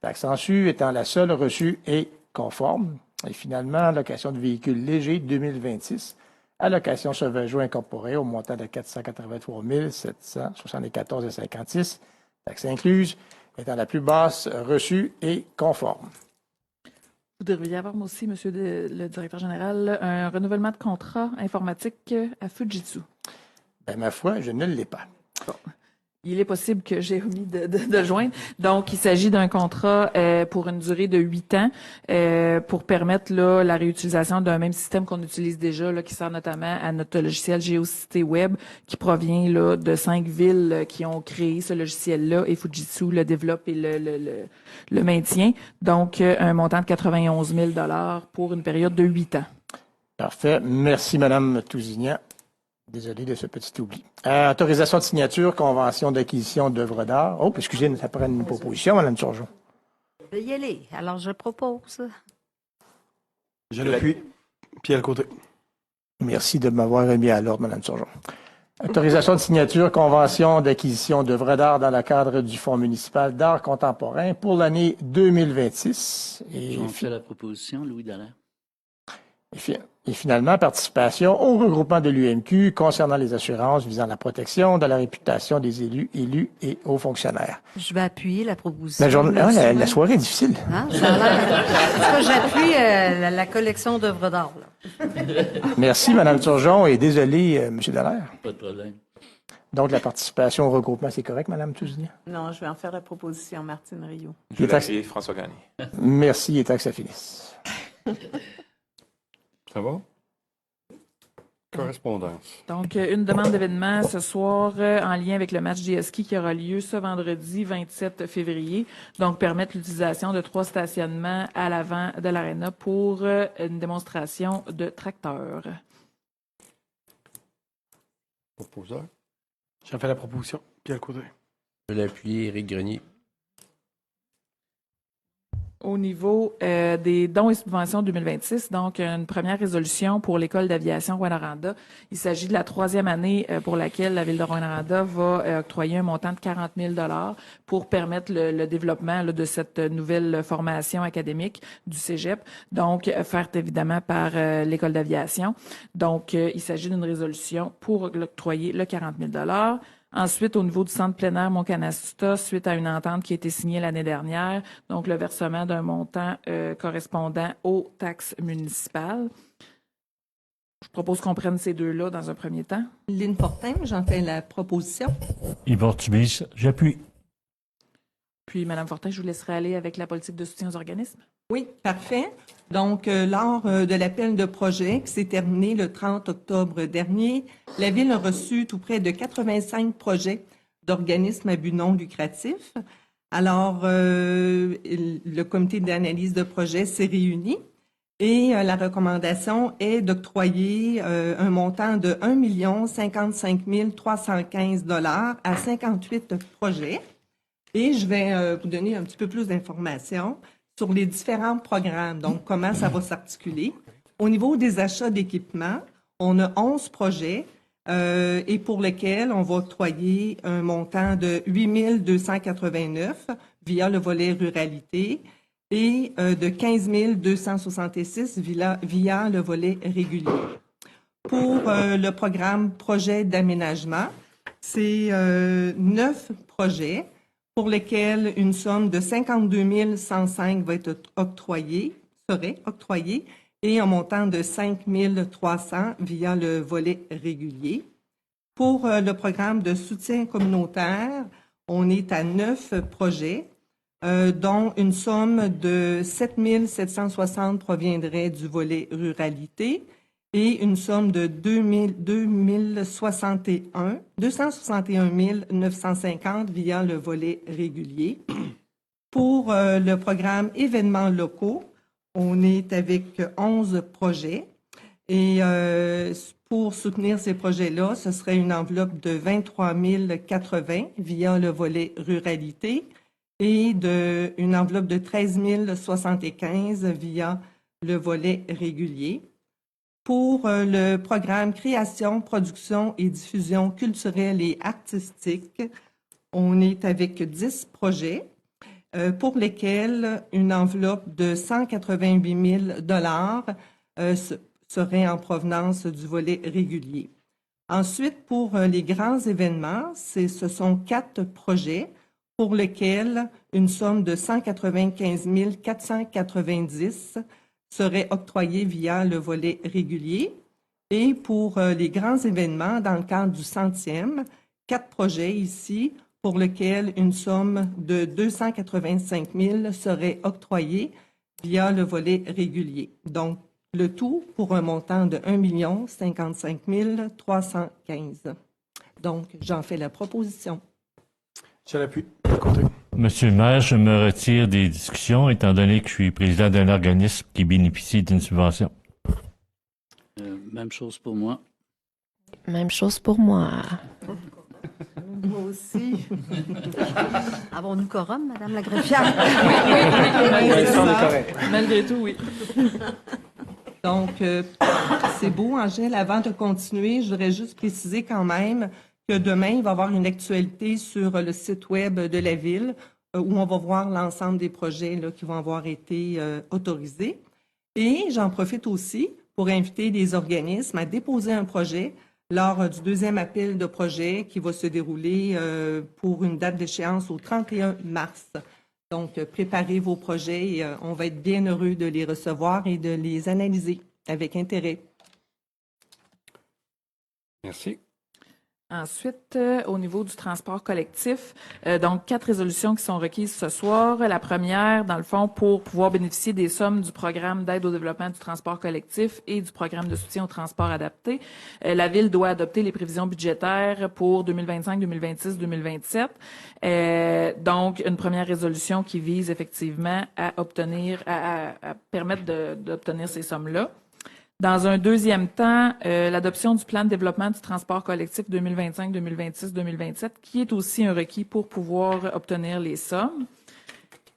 Speaker 16: taxes en su étant la seule reçue et conforme. Et finalement, location de véhicules légers 2026 à location Sauvageau Incorporé au montant de 483 774,56 $, taxes incluses, étant la plus basse reçue et conforme.
Speaker 2: Vous devriez avoir aussi, monsieur le directeur général, un renouvellement de contrat informatique à Fujitsu.
Speaker 16: Ben, ma foi, je ne l'ai pas.
Speaker 2: Bon. Il est possible que j'ai omis de joindre. Donc, il s'agit d'un contrat pour une durée de 8 ans pour permettre là, la réutilisation d'un même système qu'on utilise déjà, là, qui sert notamment à notre logiciel GeoCité Web, qui provient là, de 5 villes qui ont créé ce logiciel-là, et Fujitsu le développe et le maintient. Donc, un montant de 91 000 $ pour une période de 8 ans.
Speaker 16: Parfait. Merci, Mme Tousignan. Désolé de ce petit oubli. Autorisation de signature, convention d'acquisition d'œuvres d'art. Oh, excusez, ça prend une proposition, Mme Turgeon.
Speaker 5: Je vais y aller. Alors, je propose.
Speaker 6: Je l'appuie. Pierre Côté.
Speaker 16: Merci de m'avoir remis à l'ordre, Mme Turgeon. Autorisation de signature, convention d'acquisition d'œuvres d'art dans le cadre du Fonds municipal d'art contemporain pour l'année 2026.
Speaker 13: J'en fais la proposition, Louis Dallaire.
Speaker 16: Et finalement, participation au regroupement de l'UMQ concernant les assurances visant la protection de la réputation des élus et hauts fonctionnaires.
Speaker 5: Je vais appuyer la proposition.
Speaker 16: La soirée est difficile.
Speaker 5: Hein? J'appuie la collection d'œuvres d'art.
Speaker 16: Merci, Mme Turgeon, et désolé, M. Dallaire.
Speaker 13: Pas de problème.
Speaker 16: Donc, la participation au regroupement, c'est correct, Mme Tousignan?
Speaker 15: Non, je vais en faire la proposition, Martine Rio.
Speaker 4: Je vais appuyer François Gagné.
Speaker 16: Merci, et tant que ça finisse.
Speaker 1: Ça va? Correspondance.
Speaker 2: Donc, une demande d'événement ce soir en lien avec le match des Huskies qui aura lieu ce vendredi 27 février. Donc, permettre l'utilisation de 3 stationnements à l'avant de l'aréna pour une démonstration de tracteurs.
Speaker 1: Proposeur.
Speaker 6: J'en fais la proposition. Pierre Côté.
Speaker 17: Je vais l'appuyer, Éric Grenier.
Speaker 2: Au niveau des dons et subventions 2026, donc une première résolution pour l'École d'aviation Rouyn-Noranda. Il s'agit de la 3e année pour laquelle la Ville de Rouyn-Noranda va octroyer un montant de 40 000 $ pour permettre le développement là, de cette nouvelle formation académique du Cégep, donc faite évidemment par l'École d'aviation. Donc, il s'agit d'une résolution pour octroyer le 40 000 $. Ensuite, au niveau du centre plein air Mont-Canasta, suite à une entente qui a été signée l'année dernière, donc le versement d'un montant correspondant aux taxes municipales. Je propose qu'on prenne ces deux-là dans un premier temps.
Speaker 7: Lynn Fortin, j'en fais la proposition.
Speaker 18: Yves Ortubis, j'appuie.
Speaker 2: Puis, Mme Fortin, je vous laisserai aller avec la politique de soutien aux organismes.
Speaker 7: Oui, parfait. Donc, lors de l'appel de projet qui s'est terminé le 30 octobre dernier, la Ville a reçu tout près de 85 projets d'organismes à but non lucratif. Alors, le comité d'analyse de projet s'est réuni et la recommandation est d'octroyer un montant de 1 055 315 $ à 58 projets. Et je vais vous donner un petit peu plus d'informations sur les différents programmes, donc comment ça va s'articuler. Au niveau des achats d'équipements, on a 11 projets et pour lesquels on va octroyer un montant de 8 289 via le volet ruralité et de 15 266 via le volet régulier. Pour le programme projet d'aménagement, c'est 9 projets pour lesquels une somme de 52 105 va être serait octroyée, et un montant de 5 300 via le volet régulier. Pour le programme de soutien communautaire, on est à 9 projets, dont une somme de 7 760 proviendrait du volet ruralité et une somme de 261 950 via le volet régulier. Pour le programme événements locaux, on est avec 11 projets Et pour soutenir ces projets-là, ce serait une enveloppe de 23 080 via le volet ruralité et une enveloppe de 13 075 via le volet régulier. Pour le programme création, production et diffusion culturelle et artistique, on est avec 10 projets pour lesquels une enveloppe de 188 000 serait en provenance du volet régulier. Ensuite, pour les grands événements, ce sont 4 projets pour lesquels une somme de 195 490 serait octroyée via le volet régulier. Et pour les grands événements, dans le cadre du 100e, 4 projets ici pour lesquels une somme de 285 000 serait octroyée via le volet régulier. Donc, le tout pour un montant de 1 055 315. Donc, j'en fais la proposition.
Speaker 6: Je l'appuie.
Speaker 18: Monsieur le maire, je me retire des discussions étant donné que je suis président d'un organisme qui bénéficie d'une subvention.
Speaker 13: Même chose pour moi.
Speaker 19: Même chose pour moi.
Speaker 5: Moi aussi. Avons-nous quorum, Madame la greffière?
Speaker 2: Malgré tout, oui.
Speaker 7: Donc, c'est beau, Angèle. Avant de continuer, je voudrais juste préciser quand même que demain, il va y avoir une actualité sur le site web de la Ville où on va voir l'ensemble des projets là, qui vont avoir été autorisés. Et j'en profite aussi pour inviter les organismes à déposer un projet lors du 2e appel de projet qui va se dérouler pour une date d'échéance au 31 mars. Donc, préparez vos projets et on va être bien heureux de les recevoir et de les analyser avec intérêt.
Speaker 1: Merci.
Speaker 2: Ensuite, au niveau du transport collectif, donc 4 résolutions qui sont requises ce soir. La première, dans le fond, pour pouvoir bénéficier des sommes du programme d'aide au développement du transport collectif et du programme de soutien au transport adapté. La Ville doit adopter les prévisions budgétaires pour 2025, 2026, 2027. Donc, une première résolution qui vise effectivement à permettre d'obtenir ces sommes-là. Dans un deuxième temps, l'adoption du plan de développement du transport collectif 2025, 2026, 2027, qui est aussi un requis pour pouvoir obtenir les sommes.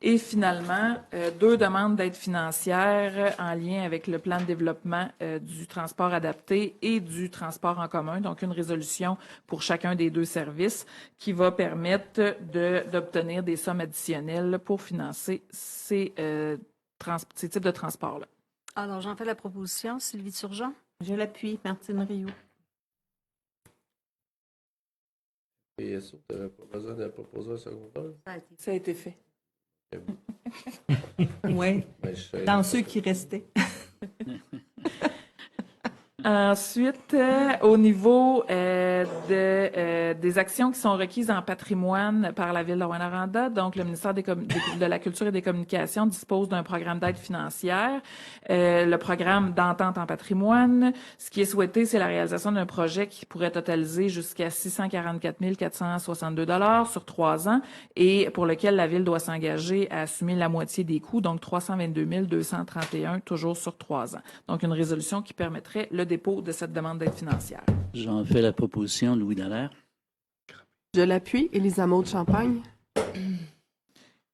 Speaker 2: Et finalement, 2 demandes d'aide financière en lien avec le plan de développement du transport adapté et du transport en commun. Donc, une résolution pour chacun des 2 services qui va permettre d'obtenir des sommes additionnelles pour financer ces types de transports-là.
Speaker 5: Alors, j'en fais la proposition. Sylvie Turgeon.
Speaker 7: Je l'appuie. Martine Rioux.
Speaker 17: PSO, tu n'avais pas besoin de proposer un secondaire?
Speaker 2: Ça a été fait.
Speaker 7: Oui, dans ceux qui restaient.
Speaker 2: Ensuite, au niveau des actions qui sont requises en patrimoine par la Ville de Rouyn-Noranda, donc le ministère de la Culture et des Communications dispose d'un programme d'aide financière, le programme d'entente en patrimoine. Ce qui est souhaité, c'est la réalisation d'un projet qui pourrait totaliser jusqu'à 644 462 $ sur 3 ans et pour lequel la Ville doit s'engager à assumer la moitié des coûts, donc 322 231 toujours sur 3 ans. Donc, une résolution qui permettrait le dépôt de cette demande d'aide financière.
Speaker 13: J'en fais la proposition, Louis Dallaire.
Speaker 15: Je l'appuie. Élisa Maud Champagne.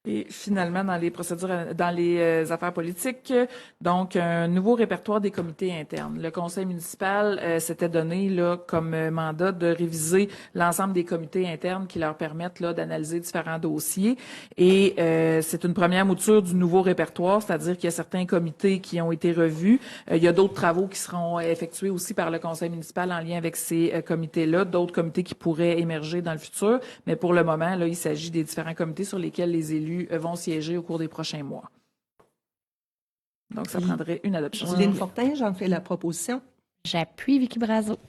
Speaker 2: Et finalement, dans les procédures, dans les affaires politiques, donc un nouveau répertoire des comités internes. Le conseil municipal s'était donné là comme mandat de réviser l'ensemble des comités internes qui leur permettent là d'analyser différents dossiers. Et c'est une première mouture du nouveau répertoire, c'est-à-dire qu'il y a certains comités qui ont été revus. Il y a d'autres travaux qui seront effectués aussi par le conseil municipal en lien avec ces comités-là, d'autres comités qui pourraient émerger dans le futur. Mais pour le moment, là, il s'agit des différents comités sur lesquels les élus vont siéger au cours des prochains mois. Donc, ça prendrait une adoption.
Speaker 7: Ghislaine Fortin, j'en fais la proposition.
Speaker 19: J'appuie Vicky Brazo.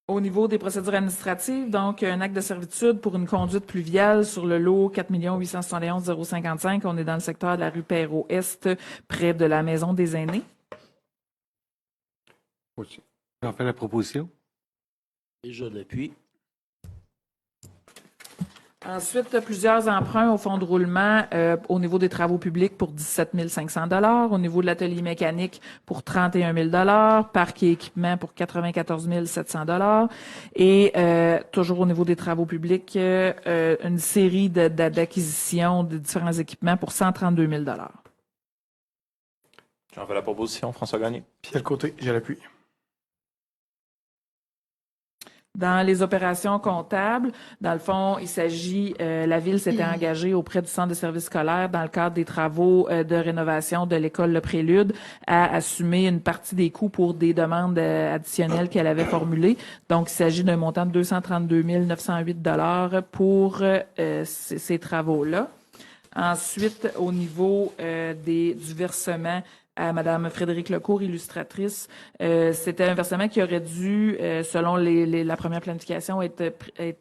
Speaker 2: Au niveau des procédures administratives, donc un acte de servitude pour une conduite pluviale sur le lot 4 871 055. On est dans le secteur de la rue Perrault-Est, près de la Maison des aînés.
Speaker 3: J'en fais la proposition.
Speaker 13: Et je l'appuie.
Speaker 2: Ensuite, plusieurs emprunts au fonds de roulement au niveau des travaux publics pour 17 500 $, au niveau de l'atelier mécanique pour 31 000 $, parc et équipement pour 94 700 $ et toujours au niveau des travaux publics, une série d'acquisitions de différents équipements pour 132 000 $.
Speaker 4: J'en fais la proposition, François Gagné.
Speaker 6: Pierre Côté, j'ai l'appui.
Speaker 2: Dans les opérations comptables, dans le fond, il s'agit, la Ville s'était engagée auprès du Centre de services scolaires dans le cadre des travaux de rénovation de l'école Le Prélude à assumer une partie des coûts pour des demandes additionnelles qu'elle avait formulées. Donc, il s'agit d'un montant de 232 908 $ pour ces travaux-là. Ensuite, au niveau du versement à Madame Frédérique Lecourt, illustratrice. C'était un versement qui aurait dû, selon la première planification, être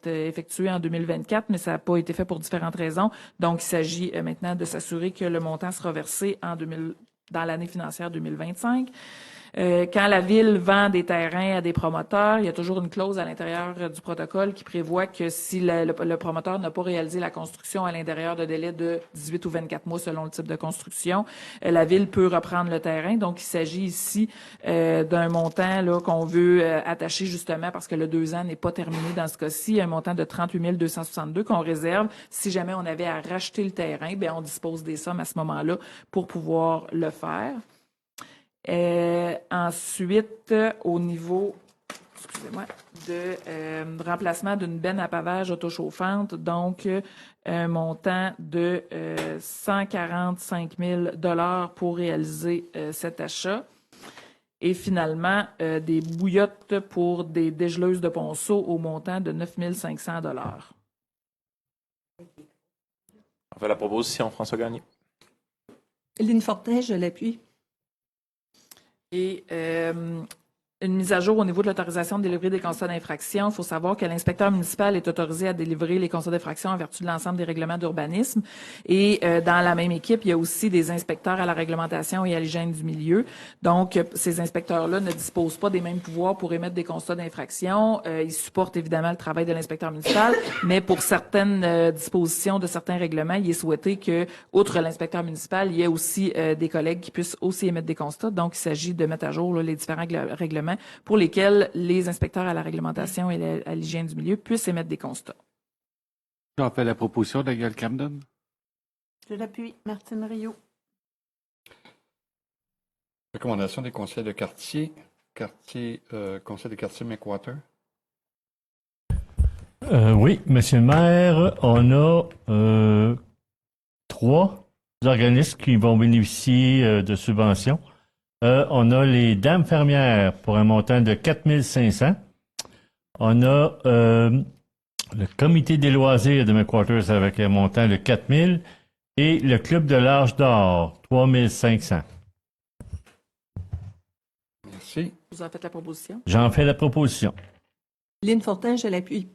Speaker 2: effectué en 2024, mais ça n'a pas été fait pour différentes raisons. Donc, il s'agit maintenant de s'assurer que le montant sera versé dans l'année financière 2025. Quand la Ville vend des terrains à des promoteurs, il y a toujours une clause à l'intérieur du protocole qui prévoit que si le promoteur n'a pas réalisé la construction à l'intérieur de délai de 18 ou 24 mois selon le type de construction, la Ville peut reprendre le terrain. Donc, il s'agit ici d'un montant là qu'on veut attacher justement parce que le 2 ans n'est pas terminé dans ce cas-ci, un montant de 38 262 qu'on réserve. Si jamais on avait à racheter le terrain, bien, on dispose des sommes à ce moment-là pour pouvoir le faire. Ensuite, au niveau, de remplacement d'une benne à pavage autochauffante, donc un montant de 145 000 $ pour réaliser cet achat. Et finalement, des bouillottes pour des dégeleuses de ponceau au montant de 9 500 $.
Speaker 4: On fait la proposition, François Gagné.
Speaker 7: Lynne Fortin, je l'appuie.
Speaker 2: Et une mise à jour au niveau de l'autorisation de délivrer des constats d'infraction. Il faut savoir que l'inspecteur municipal est autorisé à délivrer les constats d'infraction en vertu de l'ensemble des règlements d'urbanisme. Et dans la même équipe, il y a aussi des inspecteurs à la réglementation et à l'hygiène du milieu. Donc, ces inspecteurs-là ne disposent pas des mêmes pouvoirs pour émettre des constats d'infraction. Ils supportent évidemment le travail de l'inspecteur municipal, mais pour certaines dispositions de certains règlements, il est souhaité que, outre l'inspecteur municipal, il y ait aussi des collègues qui puissent aussi émettre des constats. Donc, il s'agit de mettre à jour les différents règlements pour lesquels les inspecteurs à la réglementation et à l'hygiène du milieu puissent émettre des constats.
Speaker 3: J'en fais la proposition, Daniel Camden.
Speaker 5: Je l'appuie. Martine Rio.
Speaker 1: Recommandation des conseils de quartier. Conseil de quartier McWater.
Speaker 18: Oui, Monsieur le maire, on a 3 organismes qui vont bénéficier de subventions. On a les dames fermières pour un montant de 4 500. On a le comité des loisirs de McWater avec un montant de 4 000 et le club de l'âge d'or, 3 500.
Speaker 1: Merci.
Speaker 2: Vous en faites la proposition?
Speaker 18: J'en fais la proposition.
Speaker 7: Lynne Fortin, je l'appuie.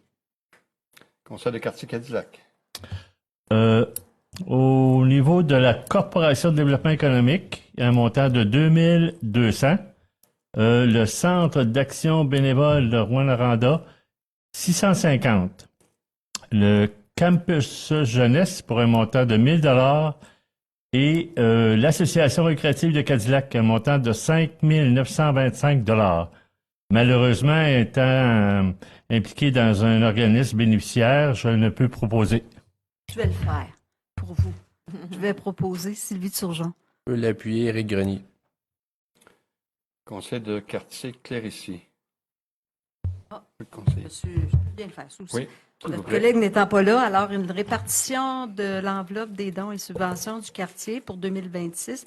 Speaker 1: Conseil de quartier Cadillac.
Speaker 18: Au niveau de la Corporation de développement économique, il y a un montant de 2 200. Le Centre d'action bénévole de Rouyn-Noranda, 650. Le Campus Jeunesse pour un montant de 1 000 $ et l'Association récréative de Cadillac, un montant de 5 925 $. Malheureusement, étant impliqué dans un organisme bénéficiaire, je ne peux proposer.
Speaker 5: Je vais le faire pour vous. Je vais proposer Sylvie Turgeon.
Speaker 17: Je peux l'appuyer, Éric Grenier.
Speaker 1: Conseil de quartier Clérici.
Speaker 5: Ah,
Speaker 1: conseiller.
Speaker 5: monsieur, je peux bien le faire, ça aussi.
Speaker 1: Oui, s'il vous
Speaker 5: Notre
Speaker 1: plaît.
Speaker 5: collègue n'étant pas là, alors une répartition de l'enveloppe des dons et subventions du quartier pour 2026.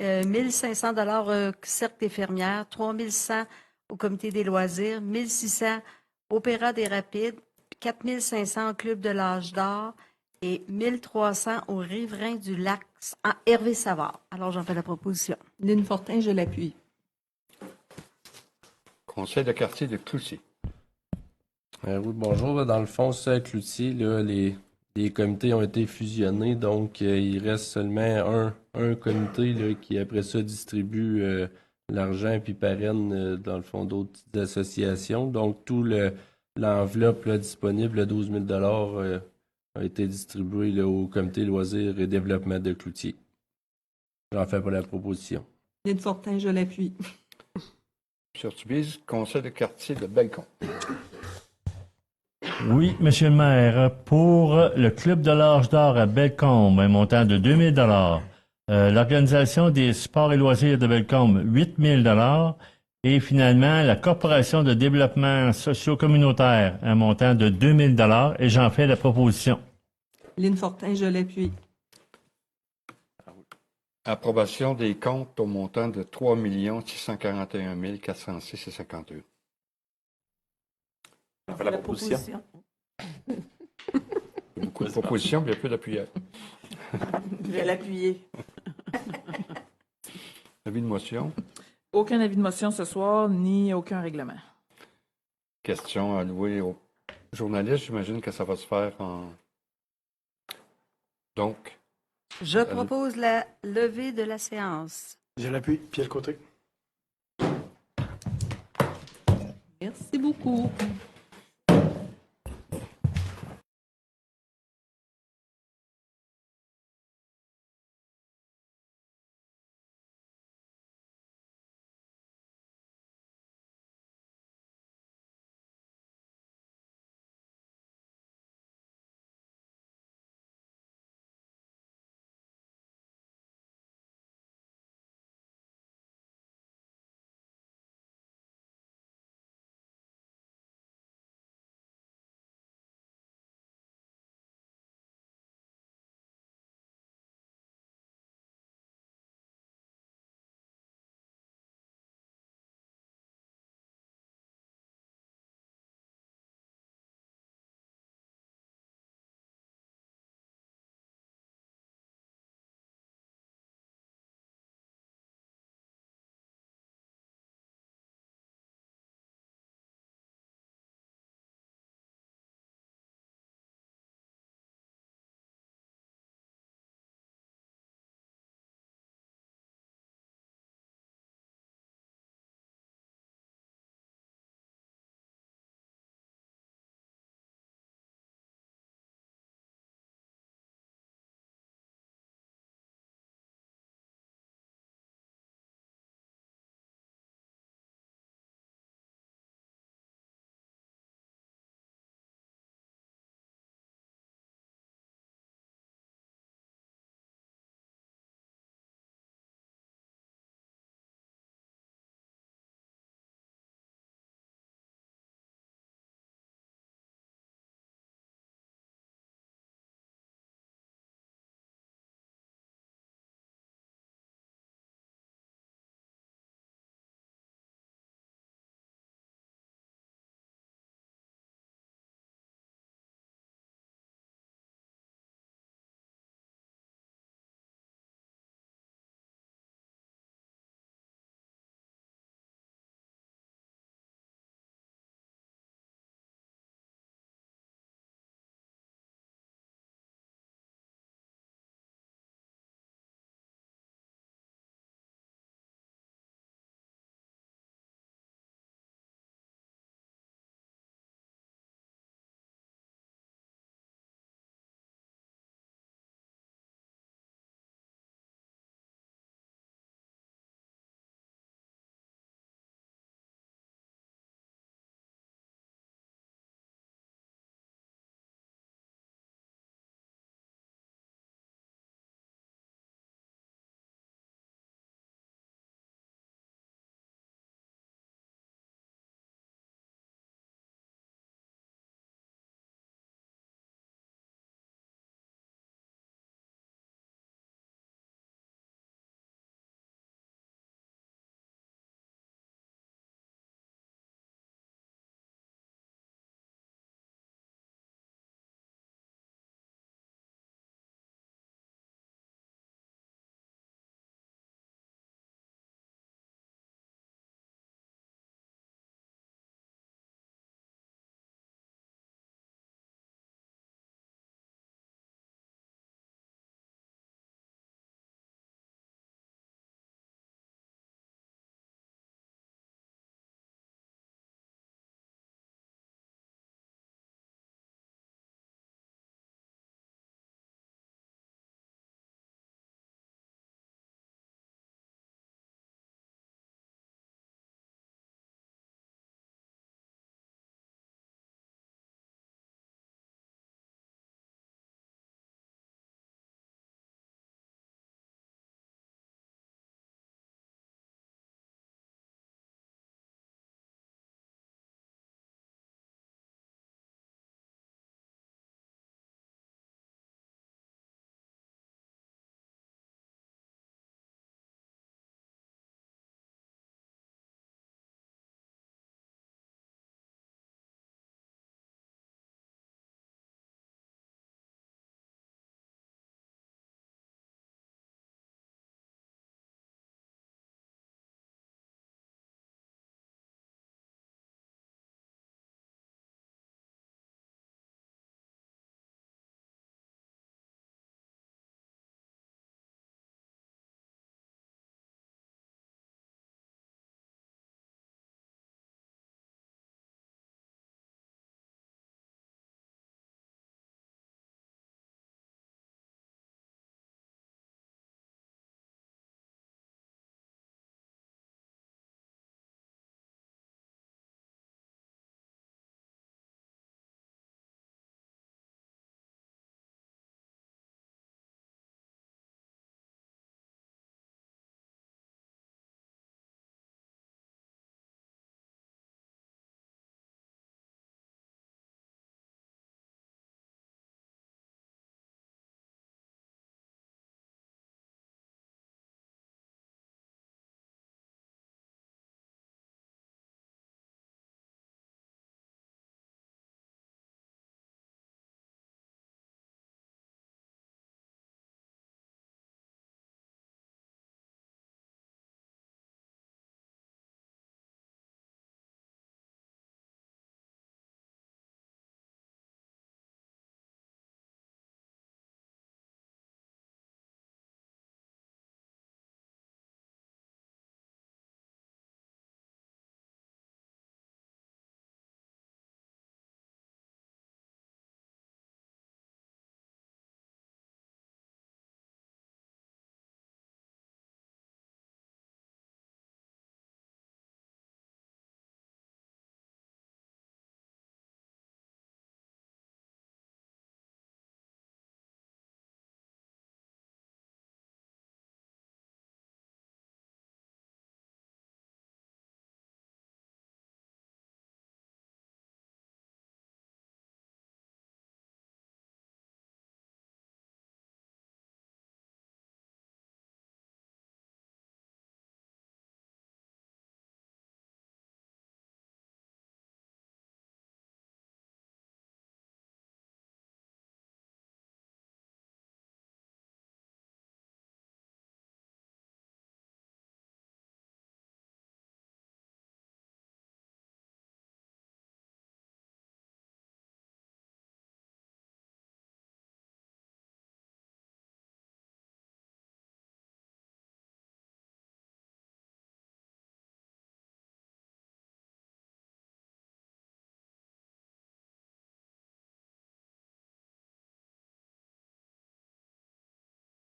Speaker 5: 1 500 $ Cercle des fermières, 3 100 au comité des loisirs, 1 600 Opéra des Rapides, 4 500 au club de l'âge d'or et 1 300 aux riverains du lac Hervé Savard. Alors, j'en fais la proposition.
Speaker 7: Lynne Fortin, je l'appuie.
Speaker 1: Conseil de quartier de Cloutier.
Speaker 17: Oui, bonjour. Dans le fond, ça, à Cloutier, là, les comités ont été fusionnés, donc il reste seulement un comité là, qui, après ça, distribue l'argent puis parraine, dans le fond, d'autres petites associations. Donc, tout l'enveloppe là, disponible, le 12 000 $, a été distribué là, au comité loisirs et développement de Cloutier. J'en fais pour la proposition.
Speaker 7: Lynn Fortin, je l'appuie.
Speaker 1: M. Ortubise, conseil de quartier de Bellecombe.
Speaker 18: Oui, Monsieur le maire, pour le Club de l'Âge d'Or à Bellecombe, un montant de 2 000 l'Organisation des sports et loisirs de Bellecombe, 8 000 et finalement la Corporation de développement socio-communautaire, un montant de 2 000 et j'en fais la proposition.
Speaker 7: Lynn Fortin, je l'appuie.
Speaker 1: Approbation des comptes au montant de 3 641 406,51.
Speaker 4: On fait la proposition.
Speaker 1: Beaucoup de propositions, mais il y a peu d'appuyeurs.
Speaker 2: Je vais l'appuyer.
Speaker 1: Avis de motion.
Speaker 2: Aucun avis de motion ce soir, ni aucun règlement.
Speaker 1: Question allouée aux journalistes. J'imagine que ça va se faire en... Donc...
Speaker 5: Je propose la levée de la séance.
Speaker 6: Je l'appuie. Pierre Côté.
Speaker 7: Merci beaucoup.